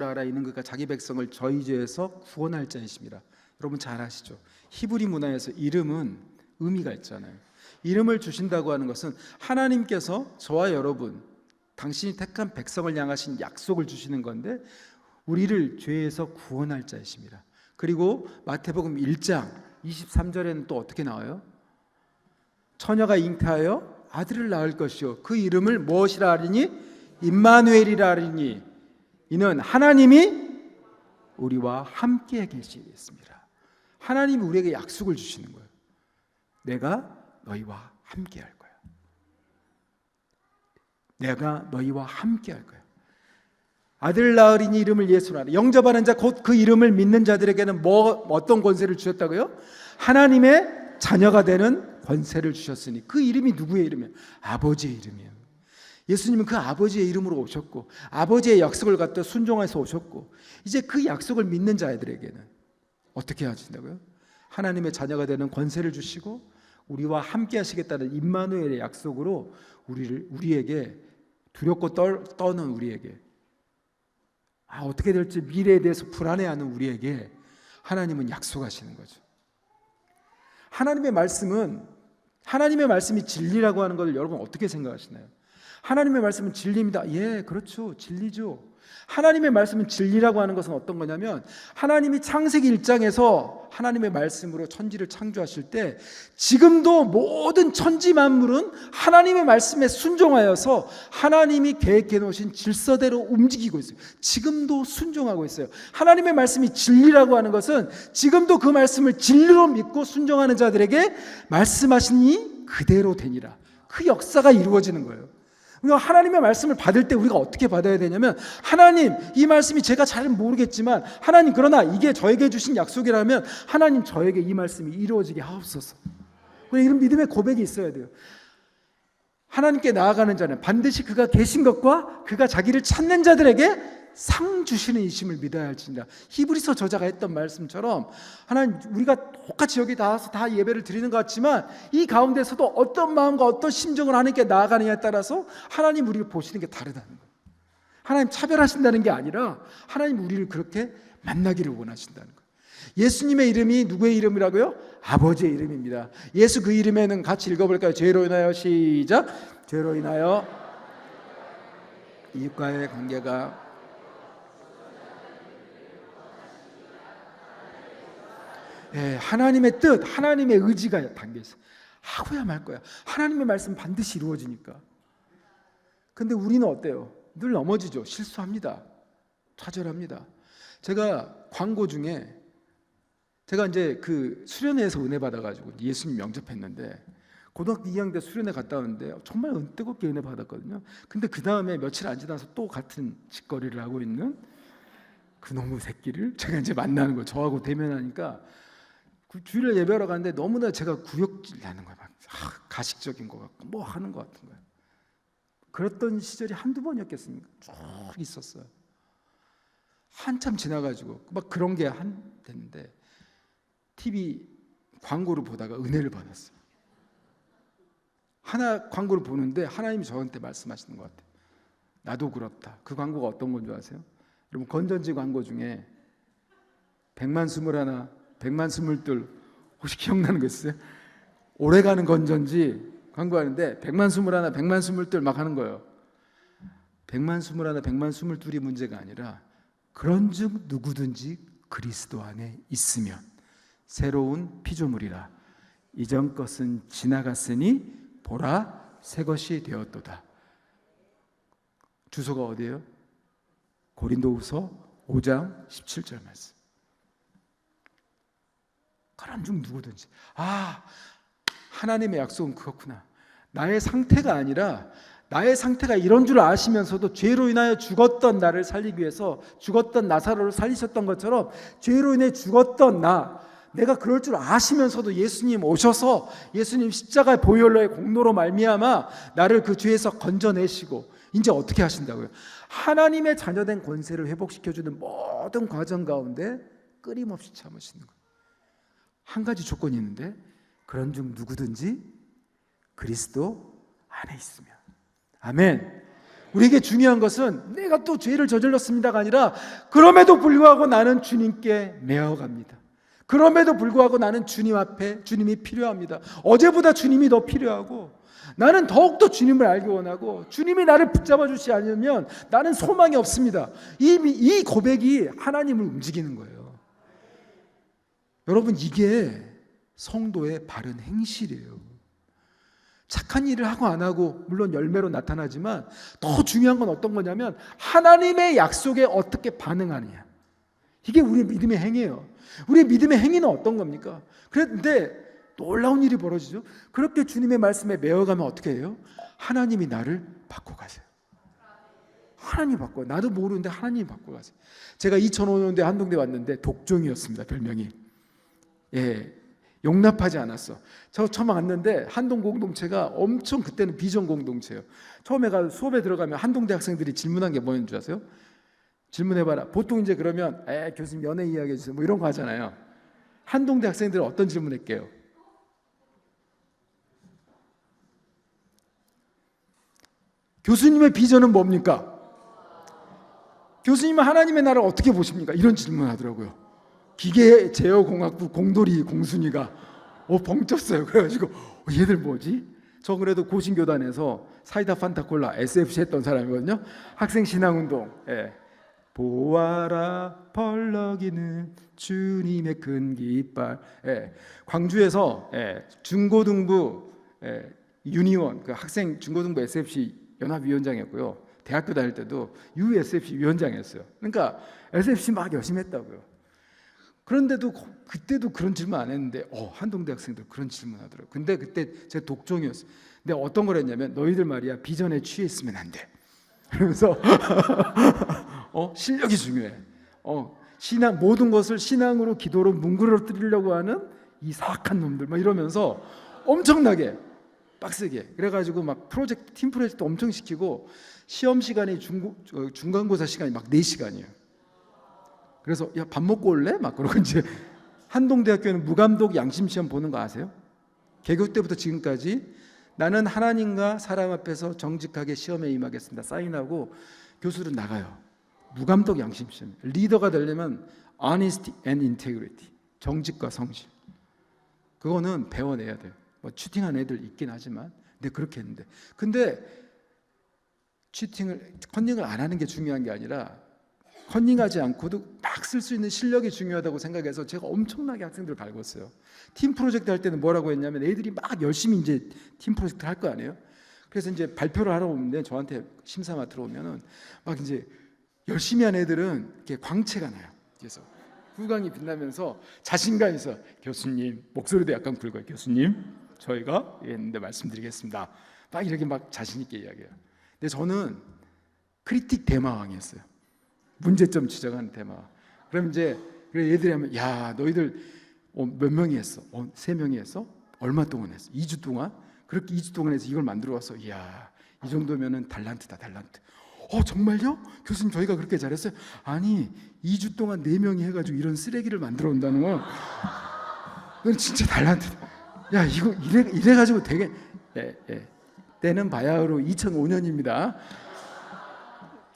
하라. 이는 그가 자기 백성을 저희 죄에서 구원할 자이심이라. 여러분 잘 아시죠? 히브리 문화에서 이름은 의미가 있잖아요. 이름을 주신다고 하는 것은 하나님께서 저와 여러분, 당신이 택한 백성을 향하신 약속을 주시는 건데, 우리를 죄에서 구원할 자이십니다. 그리고 마태복음 1장 23절에는 또 어떻게 나와요? 처녀가 잉태하여 아들을 낳을 것이요 그 이름을 무엇이라 하리니? 임마누엘이라 하리니 이는 하나님이 우리와 함께 계시겠습니다. 하나님이 우리에게 약속을 주시는 거예요. 내가 너희와 함께 할 거야. 내가 너희와 함께 할 거야. 아들 낳으리니 이름을 예수라 하라. 영접하는 자 곧 그 이름을 믿는 자들에게는 어떤 권세를 주셨다고요? 하나님의 자녀가 되는 권세를 주셨으니, 그 이름이 누구의 이름이에요? 아버지의 이름이에요. 예수님은 그 아버지의 이름으로 오셨고, 아버지의 약속을 갖다 순종해서 오셨고, 이제 그 약속을 믿는 자들에게는 어떻게 하신다고요? 하나님의 자녀가 되는 권세를 주시고 우리와 함께 하시겠다는 임마누엘의 약속으로 우리에게 두렵고 떠는 우리에게, 어떻게 될지 미래에 대해서 불안해하는 우리에게 하나님은 약속하시는 거죠. 하나님의 말씀이 진리라고 하는 것을 여러분 어떻게 생각하시나요? 하나님의 말씀은 진리입니다. 예, 그렇죠. 진리죠. 하나님의 말씀은 진리라고 하는 것은 어떤 거냐면, 하나님이 창세기 1장에서 하나님의 말씀으로 천지를 창조하실 때 지금도 모든 천지 만물은 하나님의 말씀에 순종하여서 하나님이 계획해 놓으신 질서대로 움직이고 있어요. 지금도 순종하고 있어요. 하나님의 말씀이 진리라고 하는 것은 지금도 그 말씀을 진리로 믿고 순종하는 자들에게 말씀하시니 그대로 되니라. 그 역사가 이루어지는 거예요. 우리가 하나님의 말씀을 받을 때 우리가 어떻게 받아야 되냐면, 하나님, 이 말씀이 제가 잘 모르겠지만 하나님, 그러나 이게 저에게 주신 약속이라면 하나님, 저에게 이 말씀이 이루어지게 하옵소서. 이런 믿음의 고백이 있어야 돼요. 하나님께 나아가는 자는 반드시 그가 계신 것과 그가 자기를 찾는 자들에게 상 주시는 이심을 믿어야 할지니라. 히브리서 저자가 했던 말씀처럼, 하나님, 우리가 똑같이 여기 나와서 다 예배를 드리는 것 같지만 이 가운데서도 어떤 마음과 어떤 심정을 하나님께 나아가느냐에 따라서 하나님 우리를 보시는 게 다르다는 거예요. 하나님 차별하신다는 게 아니라 하나님 우리를 그렇게 만나기를 원하신다는 거예요. 예수님의 이름이 누구의 이름이라고요? 아버지의 이름입니다. 예수 그 이름에는 같이 읽어볼까요? 죄로 인하여, 시작. 죄로 인하여 이웃과의 관계가 하나님의 뜻, 하나님의 의지가 담겨있어요. 하고야 말 거야. 하나님의 말씀 반드시 이루어지니까. 근데 우리는 어때요? 늘 넘어지죠. 실수합니다. 좌절합니다. 제가 광고 중에, 제가 이제 그 수련회에서 은혜 받아가지고 예수님 영접했는데, 고등학교 2학년 때 수련회 갔다 왔는데 정말 뜨겁게 은혜 받았거든요. 근데 그 다음에 며칠 안 지나서 또 같은 짓거리를 하고 있는 그 놈의 새끼를 제가 이제 만나는 거예요. 저하고 대면하니까 그 주일날 예배하러 갔는데 너무나 제가 구역질 나는 거예요. 막 가식적인 것 같고 뭐 하는 것 같은 거예요. 그랬던 시절이 한두 번이었겠습니까? 쭉 있었어요. 한참 지나가지고 막 그런 게 됐는데 TV 광고를 보다가 은혜를 받았어요. 하나 광고를 보는데 하나님이 저한테 말씀하시는 것 같아요. 나도 그렇다. 그 광고가 어떤 건 줄 아세요? 여러분, 건전지 광고 중에 100만 21, 100만 22, 혹시 기억나는 거 있어요? 오래가는 건전지 광고하는데 100만 21, 100만 22 막 하는 거예요. 100만 21, 100만 22이 문제가 아니라, 그런즉 누구든지 그리스도 안에 있으면 새로운 피조물이라. 이전 것은 지나갔으니 보라, 새 것이 되었도다. 주소가 어디예요? 고린도후서 5장 17절 말씀. 그런즉 누구든지. 하나님의 약속은 그렇구나. 나의 상태가 아니라, 나의 상태가 이런 줄 아시면서도 죄로 인하여 죽었던 나를 살리기 위해서 죽었던 나사로를 살리셨던 것처럼, 죄로 인해 죽었던 내가 그럴 줄 아시면서도 예수님 오셔서 예수님 십자가의 보혈로의 공로로 말미암아 나를 그 죄에서 건져내시고 이제 어떻게 하신다고요? 하나님의 자녀된 권세를 회복시켜주는 모든 과정 가운데 끊임없이 참으시는 거예요. 한 가지 조건이 있는데, 그런즉 누구든지 그리스도 안에 있으면. 아멘. 우리에게 중요한 것은 내가 또 죄를 저질렀습니다가 아니라 그럼에도 불구하고 나는 주님께 매어갑니다. 그럼에도 불구하고 나는 주님 앞에 주님이 필요합니다. 어제보다 주님이 더 필요하고 나는 더욱더 주님을 알기 원하고 주님이 나를 붙잡아 주시지 않으면 나는 소망이 없습니다. 이 고백이 하나님을 움직이는 거예요. 여러분, 이게 성도의 바른 행실이에요. 착한 일을 하고 안 하고 물론 열매로 나타나지만 더 중요한 건 어떤 거냐면 하나님의 약속에 어떻게 반응하느냐. 이게 우리의 믿음의 행위예요. 우리의 믿음의 행위는 어떤 겁니까? 그런데 놀라운 일이 벌어지죠. 그렇게 주님의 말씀에 매어가면 어떻게 해요? 하나님이 나를 바꿔가세요. 하나님이 바꿔요. 나도 모르는데 하나님이 바꿔가세요. 제가 2005년도에 한동대 왔는데 독종이었습니다. 별명이. 예, 용납하지 않았어. 저 처음 왔는데 한동 공동체가 엄청, 그때는 비전 공동체예요. 처음에 가 수업에 들어가면 한동대 학생들이 질문한 게 뭐였는 줄 아세요? 질문해봐라. 보통 이제 그러면 교수님 연애 이야기 해주세요 뭐 이런 거 하잖아요. 한동대 학생들은 어떤 질문할게요? 교수님의 비전은 뭡니까? 교수님은 하나님의 나라를 어떻게 보십니까? 이런 질문 하더라고요. 기계 제어공학부 공돌이 공순이가 벙쪘어요. 그래가지고 얘들 뭐지? 저 그래도 고신교단에서 사이다 판타콜라 SFC 했던 사람이거든요. 학생신앙운동. 예. 보아라 펄럭이는 주님의 큰 깃발. 예. 광주에서 중고등부 유니원, 그 학생 중고등부 SFC 연합위원장이었고요. 대학교 다닐 때도 USFC 위원장이었어요. 그러니까 SFC 막 열심히 했다고요. 그런데도 그때도 그런 질문 안 했는데 한동대 학생들 그런 질문 하더라고요. 근데 그때 제가 독종이었어요. 근데 어떤 걸 했냐면 너희들 말이야 비전에 취해 있으면 안 돼. 그러면서 실력이 중요해. 신앙 모든 것을 신앙으로 기도로 뭉그러뜨리려고 하는 이 사악한 놈들 막 이러면서 엄청나게 빡세게 그래가지고 막 팀 프로젝트 엄청 시키고 시험 시간이 중간고사 시간이 막 4시간이에요. 그래서 야, 밥 먹고 올래? 막 그러고 이제 한동대학교는 무감독 양심시험 보는 거 아세요? 개교 때부터 지금까지 나는 하나님과 사람 앞에서 정직하게 시험에 임하겠습니다. 사인하고 교수는 나가요. 무감독 양심시험. 리더가 되려면 honesty and integrity. 정직과 성실. 그거는 배워내야 돼요. 뭐 치팅한 애들 있긴 하지만 근데 그렇게 했는데 근데 컨닝을 안 하는 게 중요한 게 아니라 컨닝하지 않고도 막 쓸 수 있는 실력이 중요하다고 생각해서 제가 엄청나게 학생들을 갈궜어요. 팀 프로젝트 할 때는 뭐라고 했냐면 애들이 막 열심히 이제 팀 프로젝트 할 거 아니에요. 그래서 이제 발표를 하러 오는데 저한테 심사 맡으러 오면은 막 이제 열심히 한 애들은 이렇게 광채가 나요. 그래서 후광이 빛나면서 자신감 있어. 교수님 목소리도 약간 굵어요. 교수님 저희가 했는데 말씀드리겠습니다. 막 이렇게 막 자신 있게 이야기해요. 근데 저는 크리틱 대마왕이었어요. 문제점 지적하는 대마. 그럼 이제 얘들이 하면 야 너희들 몇 명이 했어? 3명이 했어? 얼마 동안 했어? 2주 동안? 그렇게 2주 동안 해서 이걸 만들어 왔어. 이야 이 정도면은 달란트다 달란트. 정말요? 교수님 저희가 그렇게 잘했어요? 아니 2주 동안 4명이 해가지고 이런 쓰레기를 만들어 온다는 건 그건 진짜 달란트다. 야 이거 이래가지고 되게 때는 바야흐로 2005년입니다.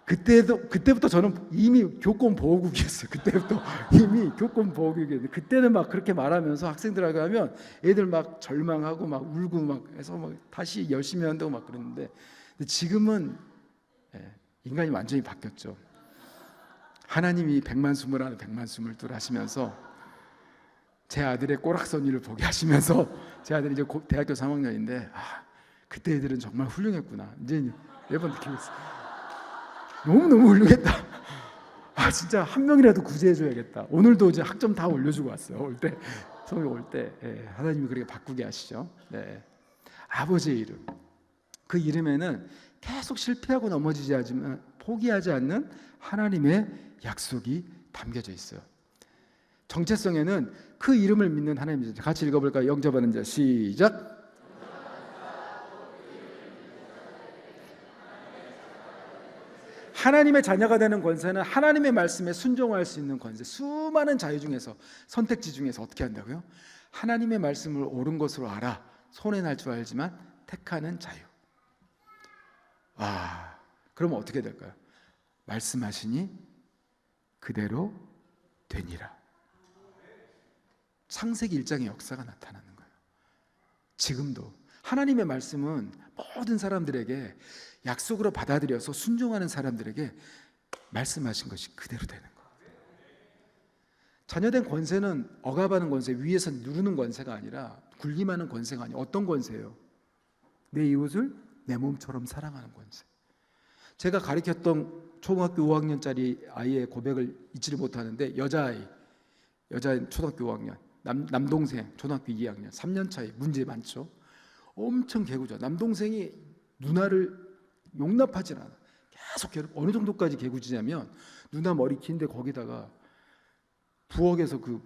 그때부터 저는 이미 교권 보호국이었어요. 그때부터 이미 교권 보호국이었는데 그때는 막 그렇게 말하면서 학생들하고 하면 애들 막 절망하고 막 울고 막 해서 막 다시 열심히 한다고 막 그랬는데 지금은 인간이 완전히 바뀌었죠. 하나님이 백만수물 하나 백만수물둘 하시면서 제 아들의 꼬락서니를 보게 하시면서 제 아들이 이제 대학교 3학년인데 그때 애들은 정말 훌륭했구나 이제 매번 느끼고 있어요. 너무너무 훌륭했다. 진짜 한 명이라도 구제해줘야겠다. 오늘도 이제 학점 다 올려주고 왔어요. 성이 올 때 하나님이 그렇게 바꾸게 하시죠. 아버지의 이름. 그 이름에는 계속 실패하고 넘어지지 않지만 포기하지 않는 하나님의 약속이 담겨져 있어요. 정체성에는 그 이름을 믿는 하나님이죠. 같이 읽어볼까요? 영접하는 자 시작. 하나님의 자녀가 되는 권세는 하나님의 말씀에 순종할 수 있는 권세. 수많은 자유 중에서 선택지 중에서 어떻게 한다고요? 하나님의 말씀을 옳은 것으로 알아 손해 날 줄 알지만 택하는 자유. 그러면 어떻게 될까요? 말씀하시니 그대로 되니라. 창세기 1장의 역사가 나타나는 거예요. 지금도 하나님의 말씀은 모든 사람들에게 약속으로 받아들여서 순종하는 사람들에게 말씀하신 것이 그대로 되는 거예요. 자녀된 권세는 억압하는 권세, 위에서 누르는 권세가 아니라 군림하는 권세가 아니라 어떤 권세예요? 내 이웃을 내 몸처럼 사랑하는 권세. 제가 가르쳤던 초등학교 5학년짜리 아이의 고백을 잊지를 못하는데, 여자아이 초등학교 5학년, 남동생 초등학교 2학년, 3년 차이, 문제 많죠. 엄청 개구죠. 남동생이 누나를 용납하지 않아. 계속 어느 정도까지 개구지냐면, 누나 머리 긴데 거기다가 부엌에서 그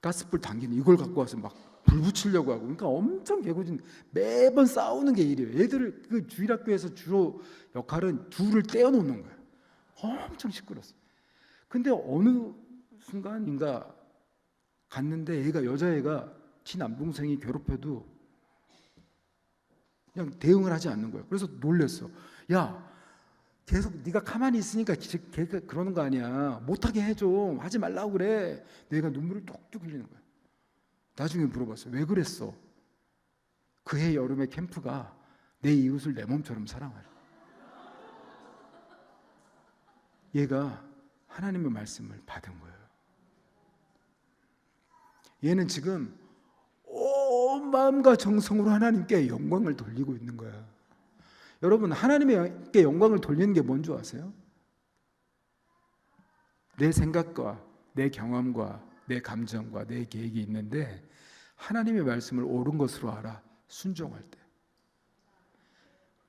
가스불 당기는 이걸 갖고 와서 막 불 붙이려고 하고, 그러니까 엄청 개구진, 매번 싸우는 게 일이에요. 애들 그 주일학교에서 주로 역할은 둘을 떼어놓는 거예요. 엄청 시끄러웠어. 근데 어느 순간인가 갔는데 여자애가 지 남동생이 괴롭혀도 그냥 대응을 하지 않는 거예요. 그래서 놀랬어. 야, 계속 네가 가만히 있으니까 걔가 그러는 거 아니야. 못하게 해 좀. 하지 말라고 그래. 내가 눈물을 뚝뚝 흘리는 거야. 나중에 물어봤어요. 왜 그랬어? 그해 여름의 캠프가 내 이웃을 내 몸처럼 사랑하라. 얘가 하나님의 말씀을 받은 거예요. 얘는 지금 온 마음과 정성으로 하나님께 영광을 돌리고 있는 거야. 여러분, 하나님께 영광을 돌리는 게 뭔지 아세요? 내 생각과 내 경험과 내 감정과 내 계획이 있는데 하나님의 말씀을 옳은 것으로 알아. 순종할 때.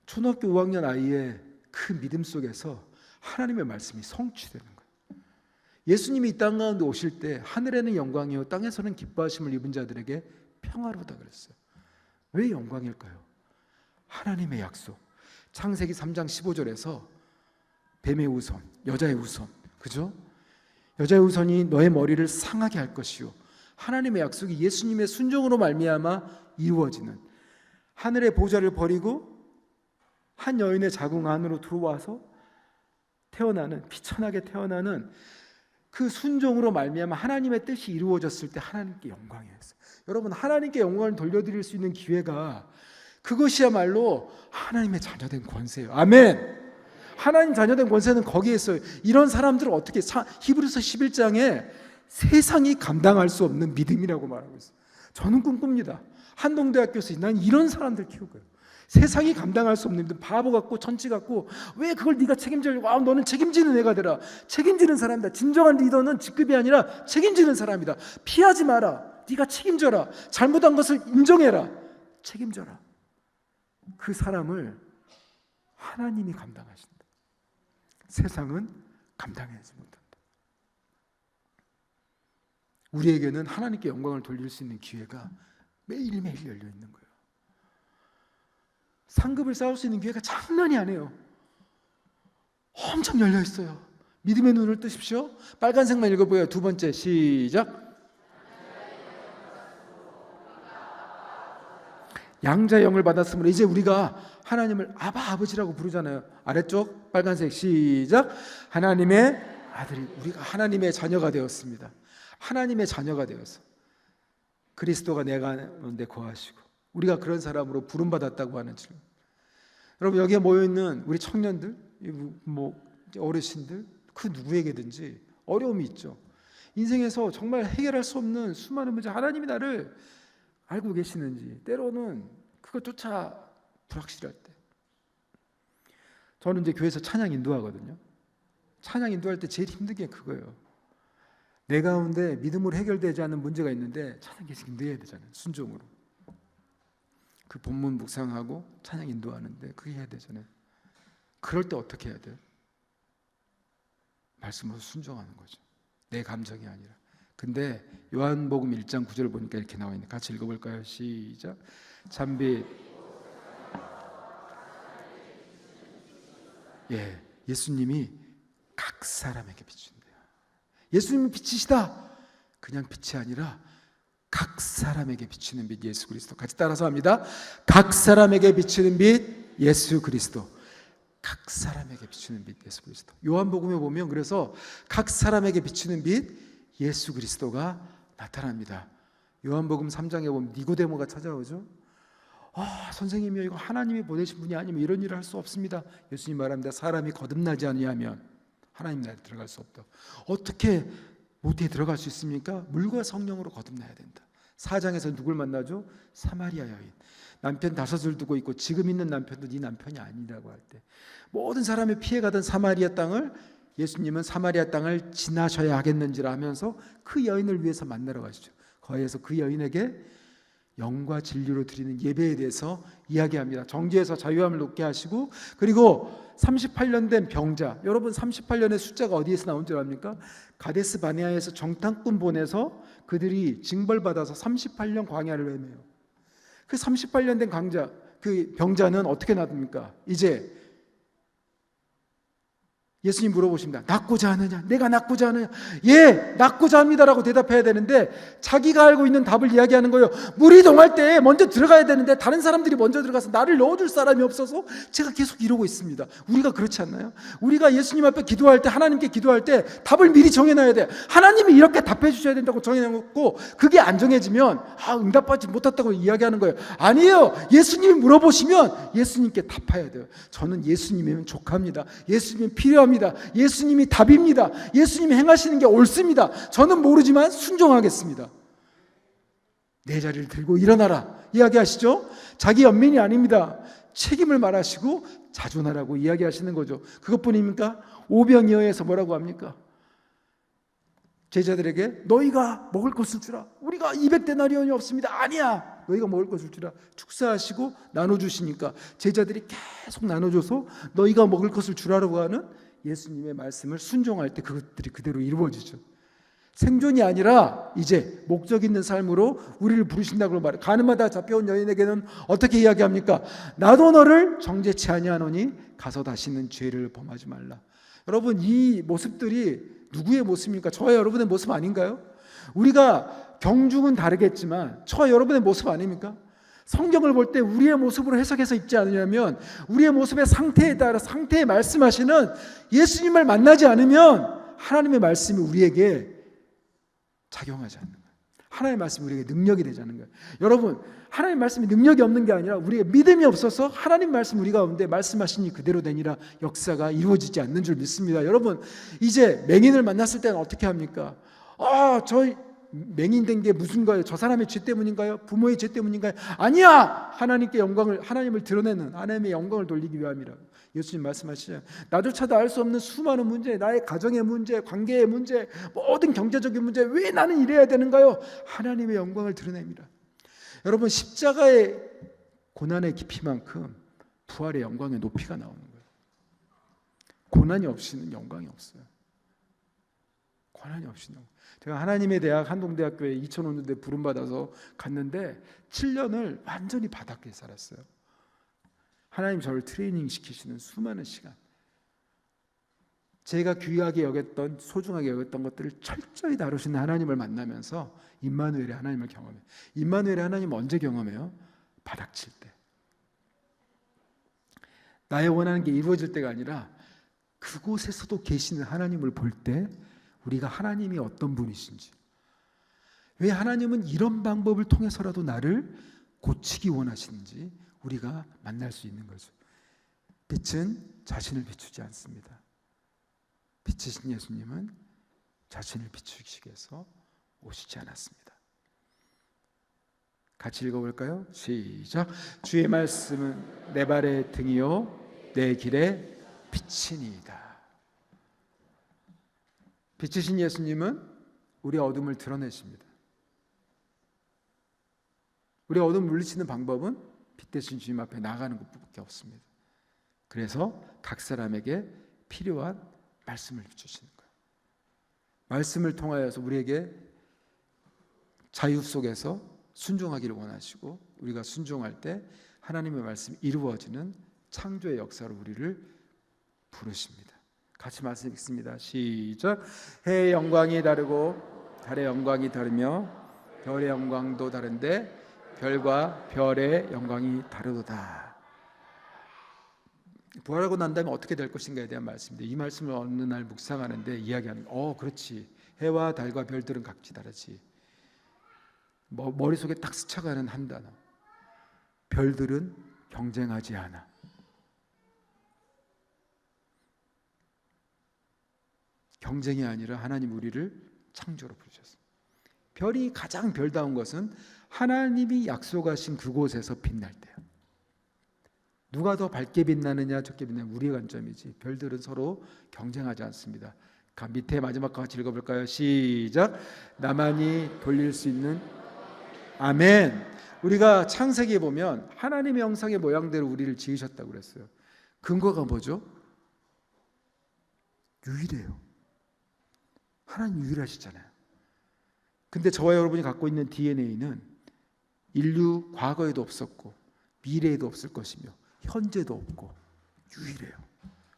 초등학교 5학년 아이의 그 믿음 속에서 하나님의 말씀이 성취되는 거예요. 예수님이 이 땅 가운데 오실 때 하늘에는 영광이요 땅에서는 기뻐하심을 입은 자들에게 평화로다 그랬어요. 왜 영광일까요? 하나님의 약속. 창세기 3장 15절에서 뱀의 우선, 여자의 우선, 그죠? 여자의 우선이 너의 머리를 상하게 할 것이요, 하나님의 약속이 예수님의 순종으로 말미암아 이루어지는, 하늘의 보좌를 버리고 한 여인의 자궁 안으로 들어와서 태어나는, 피천하게 태어나는 그 순종으로 말미암아 하나님의 뜻이 이루어졌을 때 하나님께 영광이었어요. 여러분, 하나님께 영광을 돌려드릴 수 있는 기회가, 그것이야말로 하나님의 자녀된 권세예요. 아멘. 하나님 자녀된 권세는 거기에 있어요. 이런 사람들을 어떻게, 히브리서 11장에 세상이 감당할 수 없는 믿음이라고 말하고 있어요. 저는 꿈꿉니다. 한동대학교에서 난 이런 사람들 키울 거예요. 세상이 감당할 수 없는 믿음, 바보 같고 천치 같고, 왜 그걸 네가 책임지려고? 너는 책임지는 애가 되라. 책임지는 사람이다. 진정한 리더는 직급이 아니라 책임지는 사람이다. 피하지 마라. 네가 책임져라. 잘못한 것을 인정해라. 책임져라. 그 사람을 하나님이 감당하신다. 세상은 감당하지 못한다. 우리에게는 하나님께 영광을 돌릴 수 있는 기회가 매일매일 열려 있는 거예요. 상급을 쌓을 수 있는 기회가 장난이 아니에요. 엄청 열려 있어요. 믿음의 눈을 뜨십시오. 빨간색만 읽어보여요. 두 번째, 시작. 양자의 영을 받았으므로 이제 우리가 하나님을 아바, 아버지라고 부르잖아요. 아래쪽 빨간색, 시작. 하나님의 아들이, 우리가 하나님의 자녀가 되었습니다. 하나님의 자녀가 되어서 그리스도가 내 가운데 거하시고 우리가 그런 사람으로 부름받았다고 하는 질문. 여러분, 여기에 모여있는 우리 청년들, 어르신들, 그 누구에게든지 어려움이 있죠. 인생에서 정말 해결할 수 없는 수많은 문제, 하나님이 나를 알고 계시는지, 때로는 그것조차 불확실할 때, 저는 이제 교회에서 찬양 인도하거든요. 찬양 인도할 때 제일 힘든 게 그거예요. 내 가운데 믿음으로 해결되지 않는 문제가 있는데 찬양 계속 인도해야 되잖아요. 순종으로. 그 본문 묵상하고 찬양 인도하는데 그게 해야 되잖아요. 그럴 때 어떻게 해야 돼요? 말씀으로 순종하는 거죠. 내 감정이 아니라. 근데 요한복음 1장 9절을 보니까 이렇게 나와 있네. 같이 읽어볼까요? 시작. 잠빛. 예수님이 각 사람에게 비춘대요. 예수님이 빛이시다. 그냥 빛이 아니라 각 사람에게 비치는 빛, 예수 그리스도. 같이 따라서 합니다. 각 사람에게 비치는 빛, 예수 그리스도. 각 사람에게 비추는 빛 예수 그리스도. 요한복음에 보면 그래서 각 사람에게 비추는 빛 예수 그리스도가 나타납니다. 요한복음 3장에 보면 니고데모가 찾아오죠. 선생님이요, 이거 하나님이 보내신 분이 아니면 이런 일을 할 수 없습니다. 예수님 말합니다. 사람이 거듭나지 아니하면 하나님 나라에 들어갈 수 없다. 어떻게 모태에 들어갈 수 있습니까? 물과 성령으로 거듭나야 된다. 4장에서 누굴 만나죠? 사마리아 여인. 남편 5을 두고 있고 지금 있는 남편도 네 남편이 아니라고 할 때 모든 사람이 피해가던 사마리아 땅을 예수님은 사마리아 땅을 지나셔야 하겠는지라 하면서 그 여인을 위해서 만나러 가시죠. 거기에서 그 여인에게 영과 진리로 드리는 예배에 대해서 이야기합니다. 정죄에서 자유함을 얻게 하시고, 그리고 38년 된 병자, 여러분 38년의 숫자가 어디에서 나온 줄 압니까? 가데스 바네아에서 정탐꾼 보내서 그들이 징벌받아서 38년 광야를 헤매요. 그 38년 된 그 병자는 어떻게 납니까? 이제 예수님 물어보십니다. 낫고자 하느냐? 내가 낫고자 하느냐? 예, 낫고자 합니다라고 대답해야 되는데 자기가 알고 있는 답을 이야기하는 거예요. 물이 동할 때 먼저 들어가야 되는데 다른 사람들이 먼저 들어가서 나를 넣어줄 사람이 없어서 제가 계속 이러고 있습니다. 우리가 그렇지 않나요? 우리가 예수님 앞에 기도할 때, 하나님께 기도할 때 답을 미리 정해놔야 돼. 하나님이 이렇게 답해 주셔야 된다고 정해놓고 그게 안 정해지면 응답받지 못했다고 이야기하는 거예요. 아니에요. 예수님이 물어보시면 예수님께 답해야 돼요. 저는 예수님이면 족합니다. 예수님이 필요합니다. 예수님이 답입니다. 예수님이 행하시는 게 옳습니다. 저는 모르지만 순종하겠습니다. 내 자리를 들고 일어나라 이야기하시죠. 자기 연민이 아닙니다. 책임을 말하시고 자존하라고 이야기하시는 거죠. 그것뿐입니까? 오병이어에서 뭐라고 합니까? 제자들에게 너희가 먹을 것을 주라. 우리가 200데나리온이 없습니다. 아니야. 너희가 먹을 것을 주라. 축사하시고 나눠주시니까 제자들이 계속 나눠줘서 너희가 먹을 것을 주라라고 하는 예수님의 말씀을 순종할 때 그것들이 그대로 이루어지죠. 생존이 아니라 이제 목적 있는 삶으로 우리를 부르신다고 말해요. 가늠하다 잡혀온 여인에게는 어떻게 이야기합니까? 나도 너를 정죄치 아니하노니 가서 다시는 죄를 범하지 말라. 여러분, 이 모습들이 누구의 모습입니까? 저와 여러분의 모습 아닌가요? 우리가 경중은 다르겠지만 저와 여러분의 모습 아닙니까? 성경을 볼 때 우리의 모습으로 해석해서 읽지 않으려면 우리의 모습의 상태에 따라 상태에 말씀하시는 예수님을 만나지 않으면 하나님의 말씀이 우리에게 작용하지 않는 거예요. 하나님의 말씀이 우리에게 능력이 되지 않는 거예요. 여러분, 하나님의 말씀이 능력이 없는 게 아니라 우리의 믿음이 없어서 하나님 말씀 우리 가운데 말씀하시니 그대로 되니라 역사가 이루어지지 않는 줄 믿습니다. 여러분, 이제 맹인을 만났을 때는 어떻게 합니까? 저 맹인 된 게 무슨 거예요? 저 사람의 죄 때문인가요? 부모의 죄 때문인가요? 아니야! 하나님을 드러내는 하나님의 영광을 돌리기 위함이라. 예수님 말씀하시죠. 나조차도 알 수 없는 수많은 문제, 나의 가정의 문제, 관계의 문제, 모든 경제적인 문제, 왜 나는 이래야 되는가요? 하나님의 영광을 드러냅니다. 여러분, 십자가의 고난의 깊이만큼 부활의 영광의 높이가 나오는 거예요. 고난이 없이는 영광이 없어요. 고난이 없이는. 제가 하나님의 대학 한동대학교에 2005년도에 부름받아서 갔는데 7년을 완전히 바닥에 살았어요. 하나님 저를 트레이닝 시키시는 수많은 시간, 제가 귀하게 여겼던, 소중하게 여겼던 것들을 철저히 다루시는 하나님을 만나면서 임마누엘의 하나님을 경험해요. 임마누엘의 하나님 언제 경험해요? 바닥칠 때. 나의 원하는 게 이루어질 때가 아니라 그곳에서도 계시는 하나님을 볼 때 우리가 하나님이 어떤 분이신지, 왜 하나님은 이런 방법을 통해서라도 나를 고치기 원하시는지 우리가 만날 수 있는 거죠. 빛은 자신을 비추지 않습니다. 빛이신 예수님은 자신을 비추시기 위해서 오시지 않았습니다. 같이 읽어볼까요? 시작. 주의 말씀은 내 발의 등이요 내 길의 빛이니이다. 빛이신 예수님은 우리의 어둠을 드러내십니다. 우리의 어둠을 물리치는 방법은 빛 대신 주님 앞에 나아가는 것밖에 없습니다. 그래서 각 사람에게 필요한 말씀을 주시는 거예요. 말씀을 통하여서 우리에게 자유 속에서 순종하기를 원하시고, 우리가 순종할 때 하나님의 말씀이 이루어지는 창조의 역사로 우리를 부르십니다. 같이 말씀 읽습니다. 시작. 해의 영광이 다르고 달의 영광이 다르며 별의 영광도 다른데 별과 별의 영광이 다르도다. 부활하고 난 다음에 어떻게 될 것인가에 대한 말씀인데, 이 말씀을 어느 날 묵상하는데 이야기하는 그렇지, 해와 달과 별들은 각기 다르지. 머릿속에 딱 스쳐가는 한 단어, 별들은 경쟁하지 않아. 경쟁이 아니라 하나님 우리를 창조로 부르셨어요. 별이 가장 별다운 것은 하나님이 약속하신 그곳에서 빛날 때요. 누가 더 밝게 빛나느냐 적게 빛나느냐 우리의 관점이지, 별들은 서로 경쟁하지 않습니다. 밑에 마지막 같이 읽어볼까요? 시작. 나만이 돌릴 수 있는. 아멘. 우리가 창세기에 보면 하나님의 형상의 모양대로 우리를 지으셨다고 그랬어요. 근거가 뭐죠? 유일해요. 하나님 유일하시잖아요. 근데 저와 여러분이 갖고 있는 DNA는 인류 과거에도 없었고 미래에도 없을 것이며 현재도 없고 유일해요.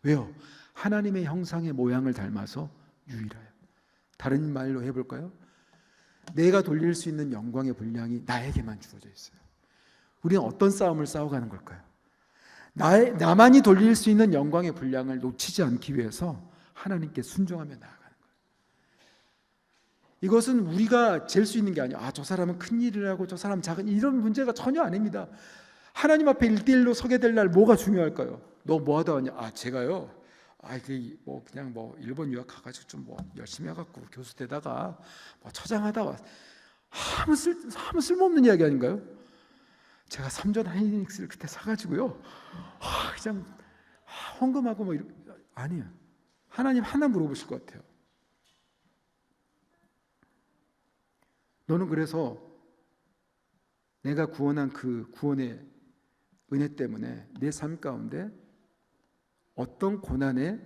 왜요? 하나님의 형상의 모양을 닮아서 유일해요. 다른 말로 해볼까요? 내가 돌릴 수 있는 영광의 분량이 나에게만 주어져 있어요. 우리는 어떤 싸움을 싸워가는 걸까요? 나만이 돌릴 수 있는 영광의 분량을 놓치지 않기 위해서 하나님께 순종하며 나아가는 거예요. 이것은 우리가 잴 수 있는 게 아니에요. 저 사람은 큰 일을 하고 저 사람 작은 일, 이런 문제가 전혀 아닙니다. 하나님 앞에 1대1로 서게 될 날 뭐가 중요할까요? 너 뭐 하다 왔냐? 제가요. 그냥 일본 유학 가가지고 좀 열심히 해갖고 교수 되다가 처장하다 왔. 아무 쓸모없는 이야기 아닌가요? 제가 3전 하이닉스를 그때 사가지고요. 그냥 헌금하고 아니에요. 하나님 하나 물어보실 것 같아요. 너는 그래서 내가 구원한 그 구원의 은혜 때문에 내 삶 가운데 어떤 고난의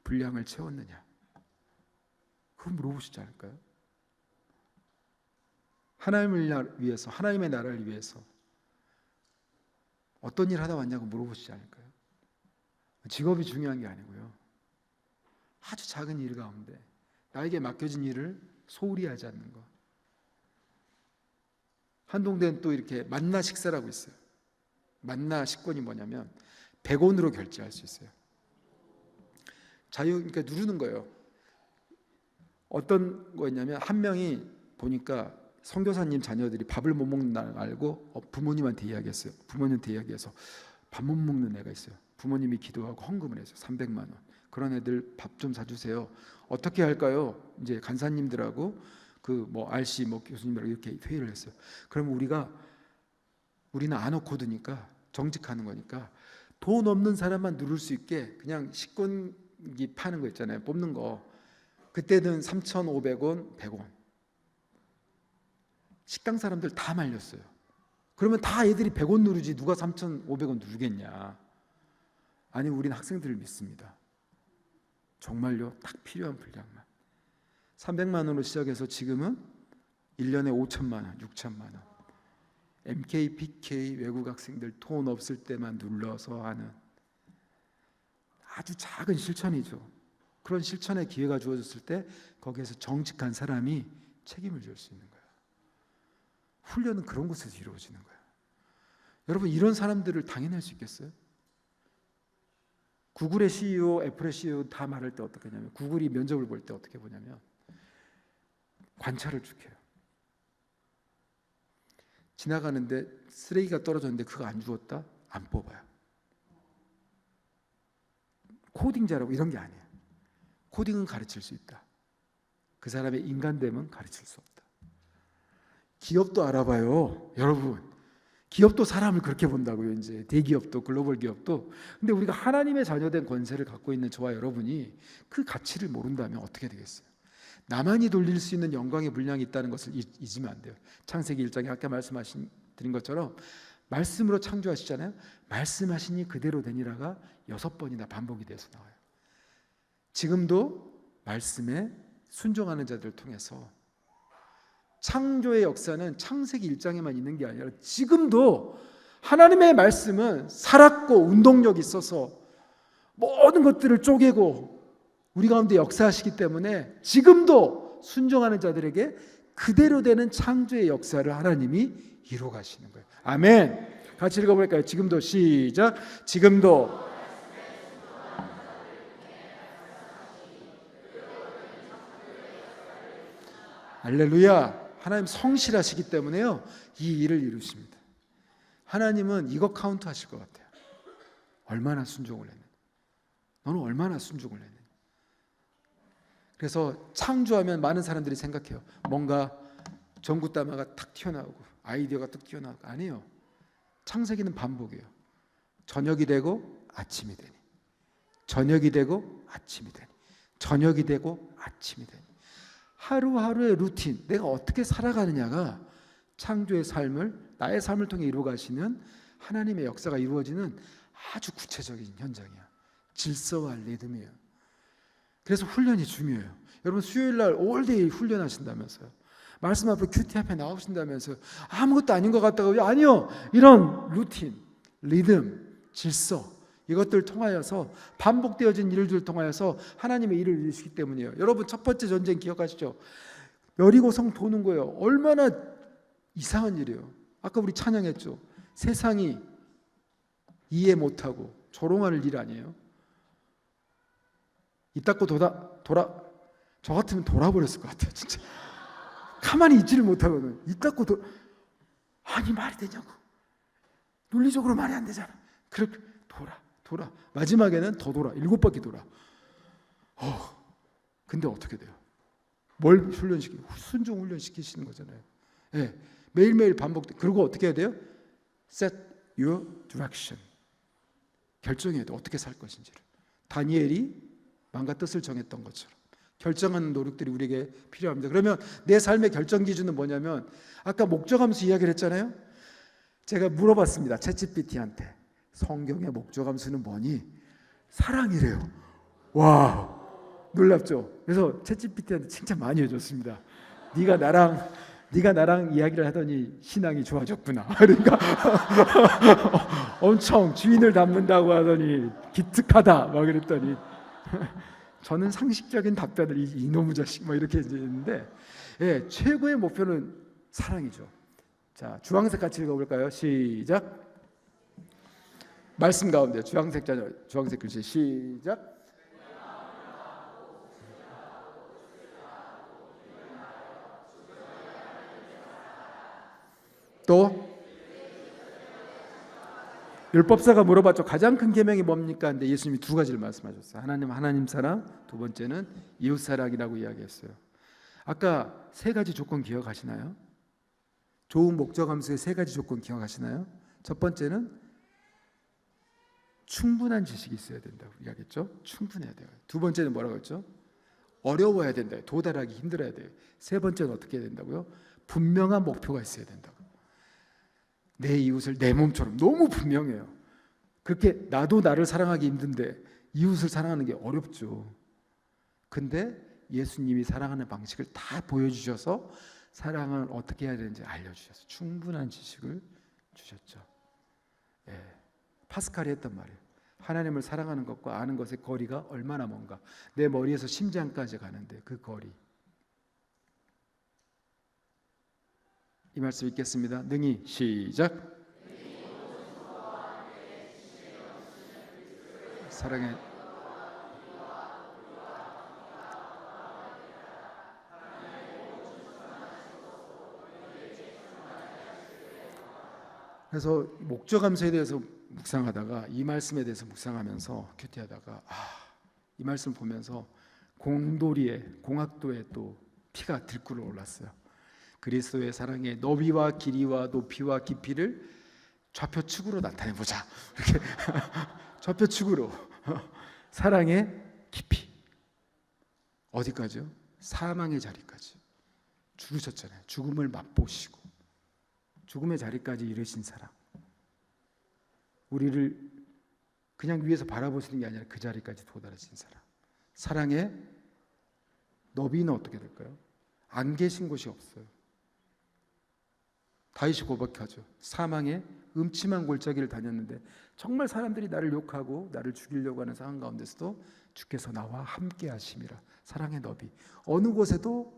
분량을 채웠느냐? 그걸 물어보시지 않을까요? 하나님을 위해서, 하나님의 나라를 위해서 어떤 일 하다 왔냐고 물어보시지 않을까요? 직업이 중요한 게 아니고요. 아주 작은 일 가운데 나에게 맡겨진 일을 소홀히 하지 않는 것. 한동대는 또 이렇게 만나 식사라고 있어요. 만나 식권이 뭐냐면 100원으로 결제할 수 있어요. 그러니까 누르는 거예요. 어떤 거였냐면 한 명이 보니까 선교사님 자녀들이 밥을 못 먹는 날 알고 부모님한테 이야기했어요. 부모님한테 이야기해서 밥 못 먹는 애가 있어요. 부모님이 기도하고 헌금을 했어요. 300만 원. 그런 애들 밥 좀 사주세요. 어떻게 할까요? 이제 간사님들하고 RC 교수님이랑 이렇게 회의를 했어요. 그러면 우리는 안 코드니까 정직하는 거니까 돈 없는 사람만 누를 수 있게 그냥 식권기 파는 거 있잖아요. 뽑는 거. 그때는 3,500원, 100원. 식당 사람들 다 말렸어요. 그러면 다 애들이 100원 누르지 누가 3,500원 누르겠냐. 아니, 우린 학생들을 믿습니다. 정말요, 딱 필요한 분량만. 300만 원으로 시작해서 지금은 1년에 5천만 원, 6천만 원. MK, PK 외국 학생들 돈 없을 때만 눌러서 하는 아주 작은 실천이죠. 그런 실천의 기회가 주어졌을 때 거기에서 정직한 사람이 책임을 질 수 있는 거예요. 훈련은 그런 곳에서 이루어지는 거예요. 여러분, 이런 사람들을 당해낼 수 있겠어요? 구글의 CEO, 애플의 CEO 다 말할 때 어떻게 하냐면, 구글이 면접을 볼 때 어떻게 보냐면 관찰을 쭉 해요. 지나가는데 쓰레기가 떨어졌는데 그거 안 주웠다? 안 뽑아요. 코딩 잘하고 이런 게 아니에요. 코딩은 가르칠 수 있다. 그 사람의 인간됨은 가르칠 수 없다. 기업도 알아봐요. 여러분, 기업도 사람을 그렇게 본다고요. 이제 대기업도 글로벌 기업도. 근데 우리가 하나님의 자녀된 권세를 갖고 있는 저와 여러분이 그 가치를 모른다면 어떻게 되겠어요? 나만이 돌릴 수 있는 영광의 분량이 있다는 것을 잊으면 안 돼요. 창세기 1장에 아까 드린 것처럼 말씀으로 창조하시잖아요. 말씀하시니 그대로 되니라가 6번이나 반복이 돼서 나와요. 지금도 말씀에 순종하는 자들을 통해서 창조의 역사는 창세기 1장에만 있는 게 아니라 지금도 하나님의 말씀은 살았고 운동력이 있어서 모든 것들을 쪼개고 우리 가운데 역사하시기 때문에 지금도 순종하는 자들에게 그대로 되는 창조의 역사를 하나님이 이루어 가시는 거예요. 아멘. 같이 읽어볼까요? 지금도 시작. 지금도 할렐루야. 하나님 성실하시기 때문에요, 이 일을 이루십니다. 하나님은 이거 카운트 하실 것 같아요. 얼마나 순종을 했느냐. 너는 얼마나 순종을 했느냐. 그래서 창조하면 많은 사람들이 생각해요. 뭔가 전구따마가 탁 튀어나오고 아이디어가 탁 튀어나오고. 아니에요. 창세기는 반복이에요. 저녁이 되고 아침이 되니, 저녁이 되고 아침이 되니, 저녁이 되고 아침이 되니. 하루하루의 루틴, 내가 어떻게 살아가느냐가 창조의 삶을, 나의 삶을 통해 이루어가시는 하나님의 역사가 이루어지는 아주 구체적인 현장이야. 질서와 리듬이에요. 그래서 훈련이 중요해요. 여러분 수요일날 올데이 훈련하신다면서요. 말씀 앞에 큐티 앞에 나오신다면서요. 아무것도 아닌 것 같다고. 아니요. 이런 루틴, 리듬, 질서, 이것들을 통하여서 반복되어진 일들을 통하여서 하나님의 일을 이루시기 때문이에요. 여러분 첫 번째 전쟁 기억하시죠? 여리고성 도는 거예요. 얼마나 이상한 일이에요. 아까 우리 찬양했죠. 세상이 이해 못하고 조롱할 일 아니에요. 이 닦고 저 같으면 돌아버렸을 것 같아요. 진짜 가만히 있지를 못하거든. 이 닦고 아니 말이 되냐고. 논리적으로 말이 안 되잖아. 그렇게 돌아. 마지막에는 더 돌아. 7바퀴 돌아. 근데 어떻게 돼요? 뭘 훈련시키고? 순종 훈련시키시는 거잖아요. 네. 매일매일 반복돼. 그리고 어떻게 해야 돼요? Set your direction. 결정해야 돼. 어떻게 살 것인지를. 다니엘이 마음과 뜻을 정했던 것처럼 결정하는 노력들이 우리에게 필요합니다. 그러면 내 삶의 결정 기준은 뭐냐면, 아까 목적함수 이야기를 했잖아요. 제가 물어봤습니다. 챗GPT한테. 성경의 목적함수는 뭐니? 사랑이래요. 와, 놀랍죠? 그래서 챗GPT한테 칭찬 많이 해줬습니다. 네가 나랑 이야기를 하더니 신앙이 좋아졌구나. 그러니까 엄청 주인을 닮는다고 하더니 기특하다 막 그랬더니 저는 상식적인 답변을 이놈의 자식 뭐 이렇게 했는데, 예, 최고의 목표는 사랑이죠. 자, 주황색 같이 읽어볼까요? 시작. 말씀 가운데 주황색 글씨 시작. 또 율법사가 물어봤죠. 가장 큰 계명이 뭡니까? 근데 예수님이 두 가지를 말씀하셨어요. 하나님 사랑, 두 번째는 이웃 사랑이라고 이야기했어요. 아까 세 가지 조건 기억하시나요? 좋은 목적함수의 세 가지 조건 기억하시나요? 첫 번째는 충분한 지식이 있어야 된다고 이야기했죠. 충분해야 돼요. 두 번째는 뭐라고 했죠? 어려워야 된다. 도달하기 힘들어야 돼요. 세 번째는 어떻게 해야 된다고요? 분명한 목표가 있어야 된다고. 내 이웃을 내 몸처럼. 너무 분명해요. 그렇게 나도 나를 사랑하기 힘든데 이웃을 사랑하는 게 어렵죠. 근데 예수님이 사랑하는 방식을 다 보여주셔서 사랑을 어떻게 해야 되는지 알려주셔서 충분한 지식을 주셨죠. 예. 파스칼이 했단 말이에요. 하나님을 사랑하는 것과 아는 것의 거리가 얼마나 먼가. 내 머리에서 심장까지 가는데 그 거리. 이 말씀 읽겠습니다. 능히 시작. 사랑해. 그래서 목적함수에 대해서 묵상하다가 이 말씀에 대해서 묵상하면서 큐티하다가 이 말씀 보면서 공학도에 또 피가 들끓어 올랐어요. 그리스도의 사랑의 너비와 길이와 높이와 깊이를 좌표축으로 나타내보자. 이렇게 좌표축으로 사랑의 깊이 어디까지요? 사망의 자리까지 죽으셨잖아요. 죽음을 맛보시고 죽음의 자리까지 이르신 사랑. 우리를 그냥 위에서 바라보시는 게 아니라 그 자리까지 도달하신 사랑. 사랑의 너비는 어떻게 될까요? 안 계신 곳이 없어요. 다윗이 고백하죠. 사망의 음침한 골짜기를 다녔는데 정말 사람들이 나를 욕하고 나를 죽이려고 하는 상황 가운데서도 주께서 나와 함께 하심이라. 사랑의 너비. 어느 곳에도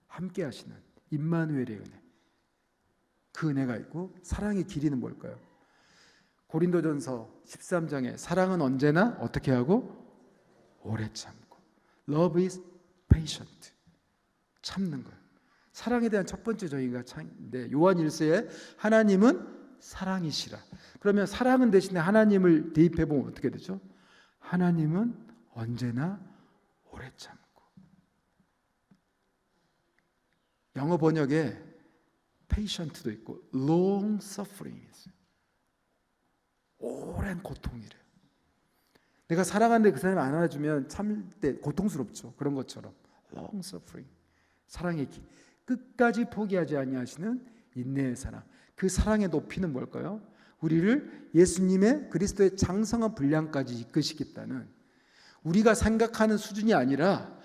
함께 하시는 임마누엘의 은혜. 그 은혜가 있고 사랑의 길이는 뭘까요? 고린도전서 13장에 사랑은 언제나 어떻게 하고? 오래 참고. Love is patient. 참는 거예요. 사랑에 대한 첫 번째 정의가 창인데 요한 1세에 하나님은 사랑이시라. 그러면 사랑은 대신에 하나님을 대입해 보면 어떻게 되죠? 하나님은 언제나 오래 참고. 영어 번역에 patient도 있고 long suffering 있어요. 오랜 고통이래요. 내가 사랑하는데 그 사람이 안 안아주면 참을 때 고통스럽죠. 그런 것처럼 long suffering, 사랑의 길, 끝까지 포기하지 아니하시는 인내의 사랑. 그 사랑의 높이는 뭘까요? 우리를 예수님의 그리스도의 장성한 분량까지 이끄시겠다는, 우리가 생각하는 수준이 아니라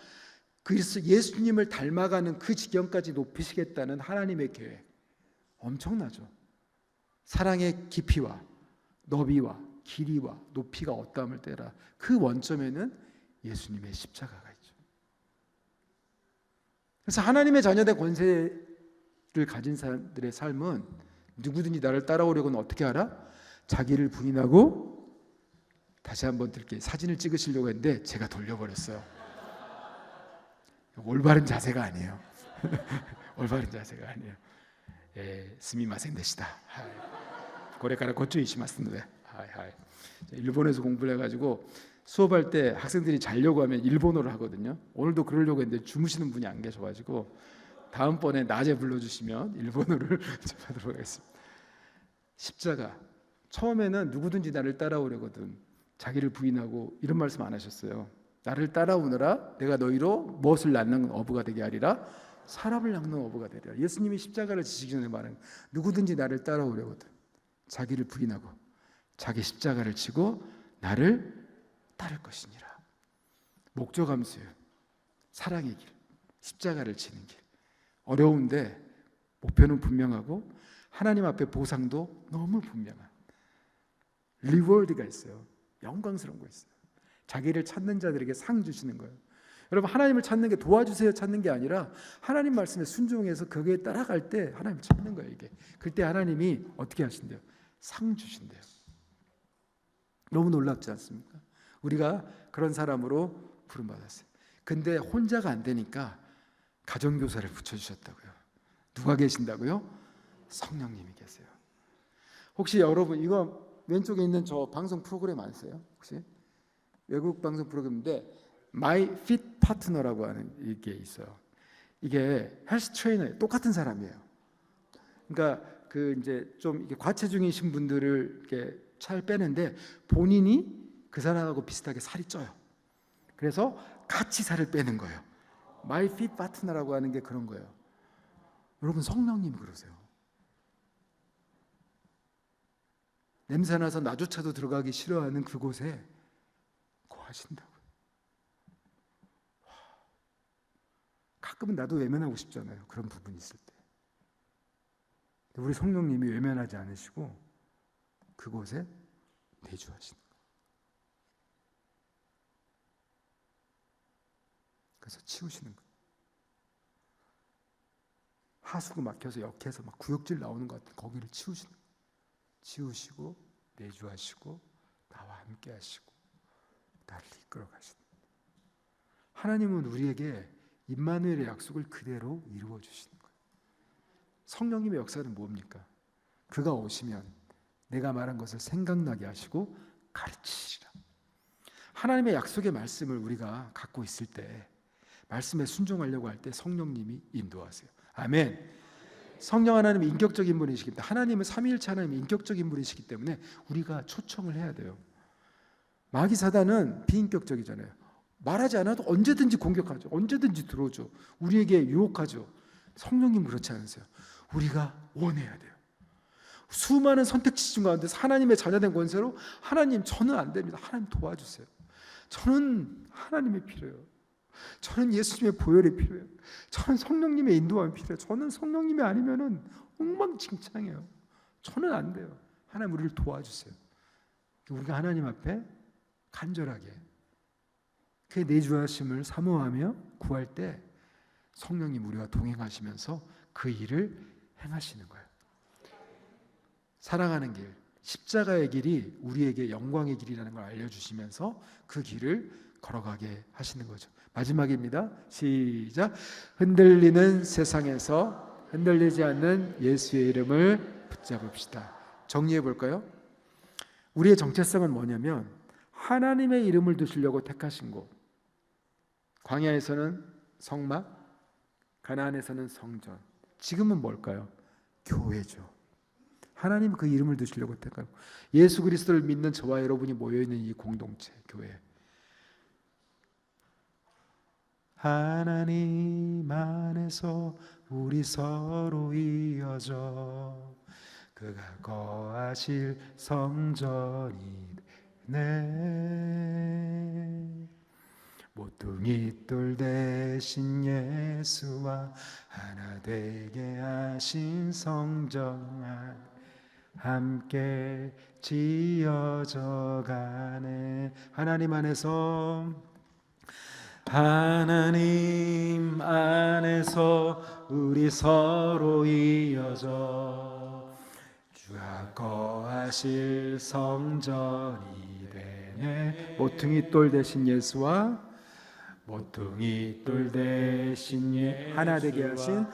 그리스도 예수님을 닮아가는 그 지경까지 높이시겠다는 하나님의 계획. 엄청나죠. 사랑의 깊이와 너비와 길이와 높이가 어떠함을 때라 그 원점에는 예수님의 십자가가 있죠. 그래서 하나님의 자녀된 권세를 가진 사람들의 삶은 누구든지 나를 따라오려고는 어떻게 하라? 자기를 부인하고, 다시 한번 드릴게요. 사진을 찍으시려고 했는데 제가 돌려버렸어요. 올바른 자세가 아니에요. 올바른 자세가 아니에요. 스미마센 데시다. 고래가라 고추 이시마스는데. 일본에서 공부를 해가지고 수업할 때 학생들이 자려고 하면 일본어를 하거든요. 오늘도 그러려고 했는데 주무시는 분이 안 계셔가지고 다음번에 낮에 불러주시면 일본어를 접하도록 하겠습니다. 십자가. 처음에는 누구든지 나를 따라오려거든 자기를 부인하고 이런 말씀 안 하셨어요. 나를 따라오너라 내가 너희로 무엇을 낳는 어부가 되게 하리라, 사람을 낳는 어부가 되리라. 예수님이 십자가를 지시기 전에 말한, 누구든지 나를 따라오려거든 자기를 부인하고 자기 십자가를 지고 나를 따를 것이니라. 목적함수예요. 사랑의 길, 십자가를 지는 길. 어려운데 목표는 분명하고 하나님 앞에 보상도 너무 분명한 리워드가 있어요. 영광스러운 거 있어요. 자기를 찾는 자들에게 상 주시는 거예요. 여러분, 하나님을 찾는 게 도와주세요 찾는 게 아니라 하나님 말씀에 순종해서 거기에 따라갈 때 하나님을 찾는 거예요. 이게 그때 하나님이 어떻게 하신대요? 상 주신대요. 너무 놀랍지 않습니까? 우리가 그런 사람으로 부름받았어요. 근데 혼자가 안 되니까 가정교사를 붙여주셨다고요. 누가 계신다고요? 성령님이 계세요. 혹시 여러분 이거 왼쪽에 있는 저 방송 프로그램 아세요? 혹시 외국 방송 프로그램인데 My Fit Partner라고 하는 이게 있어요. 이게 헬스 트레이너 똑같은 사람이에요. 그러니까 그 이제 좀 이렇게 과체중이신 분들을 이렇게 살 빼는데 본인이 그 사람하고 비슷하게 살이 쪄요. 그래서 같이 살을 빼는 거예요. My Fit Partner라고 하는 게 그런 거예요. 여러분, 성령님 그러세요. 냄새나서 나조차도 들어가기 싫어하는 그곳에 거하신다고요. 가끔은 나도 외면하고 싶잖아요. 그런 부분이 있을 때. 우리 성령님이 외면하지 않으시고 그곳에 내주하시는 거예요. 그래서 치우시는 거예요. 하수구 막혀서 역해서 막 구역질 나오는 것 같은 거기를 치우시는 거예요. 치우시고 내주하시고 나와 함께 하시고 나를 이끌어 가시는 거예요. 하나님은 우리에게 임마누엘의 약속을 그대로 이루어 주시는 거예요. 성령님의 역사는 뭡니까? 그가 오시면 내가 말한 것을 생각나게 하시고 가르치시리라. 하나님의 약속의 말씀을 우리가 갖고 있을 때, 말씀에 순종하려고 할 때 성령님이 인도하세요. 아멘. 성령 하나님은 인격적인 분이시기 때문에, 하나님은 삼위일체 하나님은 인격적인 분이시기 때문에 우리가 초청을 해야 돼요. 마귀 사단은 비인격적이잖아요. 말하지 않아도 언제든지 공격하죠. 언제든지 들어오죠. 우리에게 유혹하죠. 성령님 그렇지 않으세요. 우리가 원해야 돼요. 수많은 선택지 중 가운데서 하나님의 자녀된 권세로, 하나님 저는 안 됩니다. 하나님 도와주세요. 저는 하나님이 필요해요. 저는 예수님의 보혈이 필요해요. 저는 성령님의 인도함이 필요해요. 저는 성령님이 아니면은 엉망진창이에요. 저는 안 돼요. 하나님 우리를 도와주세요. 우리가 하나님 앞에 간절하게 그 내주하심을 사모하며 구할 때 성령님 우리와 동행하시면서 그 일을 행하시는 거예요. 사랑하는 길, 십자가의 길이 우리에게 영광의 길이라는 걸 알려주시면서 그 길을 걸어가게 하시는 거죠. 마지막입니다. 시작. 흔들리는 세상에서 흔들리지 않는 예수의 이름을 붙잡읍시다. 정리해 볼까요? 우리의 정체성은 뭐냐면 하나님의 이름을 두시려고 택하신 곳. 광야에서는 성막, 가나안에서는 성전. 지금은 뭘까요? 교회죠. 하나님 그 이름을 두시려고 택하고 예수 그리스도를 믿는 저와 여러분이 모여있는 이 공동체, 교회. 하나님 안에서 우리 서로 이어져 그가 거하실 성전이 네. 모퉁이 돌 대신 예수와 하나 되게 하신 성전 안 함께 지어져 가네. 하나님 안에서 우리 서로 이어져 주가 거하실 성전이 되네. 모퉁이 돌 대신 예수와 모퉁이 돌 대신 하나 되게 하신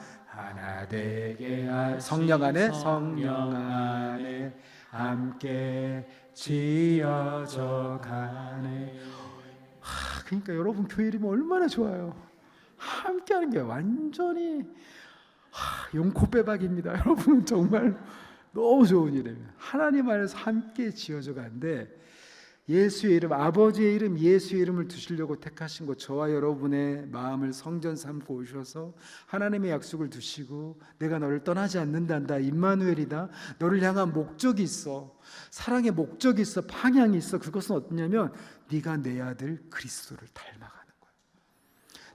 성령 안에 함께 지어져 가네. 그러니까 여러분 교회 이름이 얼마나 좋아요. 함께하는 게 완전히 용코빼박입니다. 여러분 정말 너무 좋은 이름이에요. 하나님 안에서 함께 지어져 가는데 예수의 이름, 아버지의 이름, 예수의 이름을 두시려고 택하신 것, 저와 여러분의 마음을 성전 삼고 오셔서 하나님의 약속을 두시고 내가 너를 떠나지 않는단다, 임마누엘이다, 너를 향한 목적이 있어, 사랑의 목적이 있어, 방향이 있어. 그것은 어떠냐면 네가 내 아들 그리스도를 닮아가는 거야.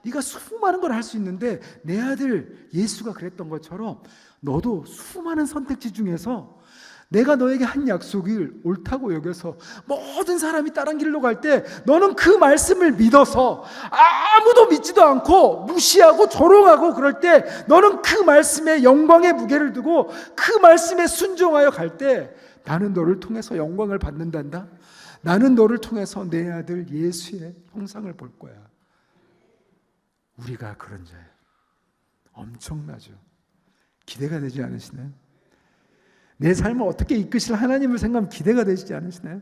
네가 수많은 걸 할 수 있는데 내 아들 예수가 그랬던 것처럼 너도 수많은 선택지 중에서 내가 너에게 한 약속을 옳다고 여겨서 모든 사람이 다른 길로 갈 때 너는 그 말씀을 믿어서 아무도 믿지도 않고 무시하고 조롱하고 그럴 때 너는 그 말씀에 영광의 무게를 두고 그 말씀에 순종하여 갈 때 나는 너를 통해서 영광을 받는단다. 나는 너를 통해서 내 아들 예수의 형상을 볼 거야. 우리가 그런 자예요. 엄청나죠. 기대가 되지 않으시나요? 내 삶을 어떻게 이끄실 하나님을 생각하면 기대가 되시지 않으시나요?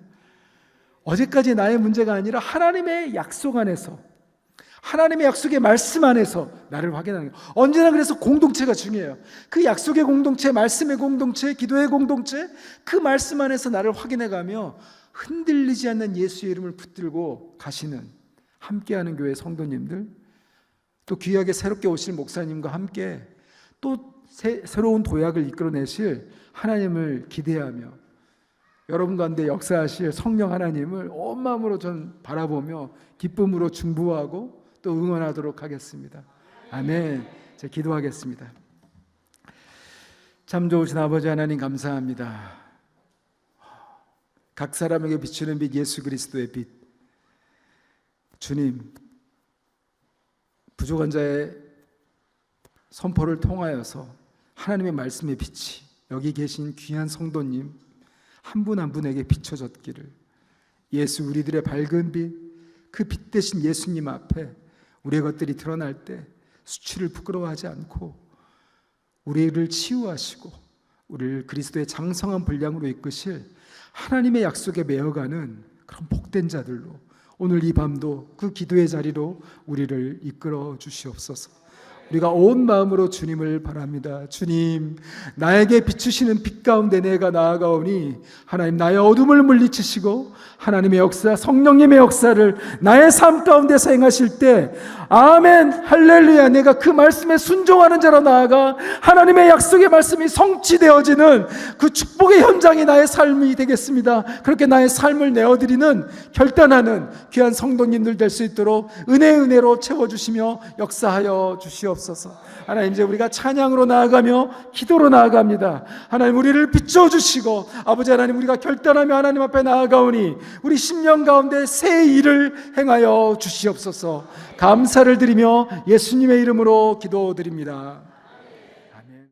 어제까지 나의 문제가 아니라 하나님의 약속 안에서, 하나님의 약속의 말씀 안에서 나를 확인하는 거예요. 언제나 그래서 공동체가 중요해요. 그 약속의 공동체, 말씀의 공동체, 기도의 공동체, 그 말씀 안에서 나를 확인해가며 흔들리지 않는 예수의 이름을 붙들고 가시는 함께하는 교회 성도님들, 또 귀하게 새롭게 오실 목사님과 함께 또 새로운 도약을 이끌어내실 하나님을 기대하며 여러분 가운데 역사하실 성령 하나님을 온 마음으로 전 바라보며 기쁨으로 중보하고 또 응원하도록 하겠습니다. 아멘. 제가 기도하겠습니다. 참 좋으신 아버지 하나님 감사합니다. 각 사람에게 비추는 빛, 예수 그리스도의 빛. 주님, 부족한 자의 선포를 통하여서 하나님의 말씀의 빛이 여기 계신 귀한 성도님 한 분 한 분에게 비춰졌기를, 예수 우리들의 밝은 빛, 그 빛 대신 예수님 앞에 우리의 것들이 드러날 때 수치를 부끄러워하지 않고 우리를 치유하시고 우리를 그리스도의 장성한 분량으로 이끄실 하나님의 약속에 매어가는 그런 복된 자들로 오늘 이 밤도 그 기도의 자리로 우리를 이끌어 주시옵소서. 우리가 온 마음으로 주님을 바랍니다. 주님, 나에게 비추시는 빛 가운데 내가 나아가오니 하나님 나의 어둠을 물리치시고 하나님의 역사, 성령님의 역사를 나의 삶 가운데서 행하실 때 아멘, 할렐루야, 내가 그 말씀에 순종하는 자로 나아가 하나님의 약속의 말씀이 성취되어지는 그 축복의 현장이 나의 삶이 되겠습니다. 그렇게 나의 삶을 내어드리는 결단하는 귀한 성도님들 될 수 있도록 은혜로 채워주시며 역사하여 주시옵소서. 하나님, 이제 우리가 찬양으로 나아가며 기도로 나아갑니다. 하나님, 우리를 비춰주시고 아버지 하나님, 우리가 결단하며 하나님 앞에 나아가오니 우리 심령 가운데 새 일을 행하여 주시옵소서. 감사를 드리며 예수님의 이름으로 기도드립니다.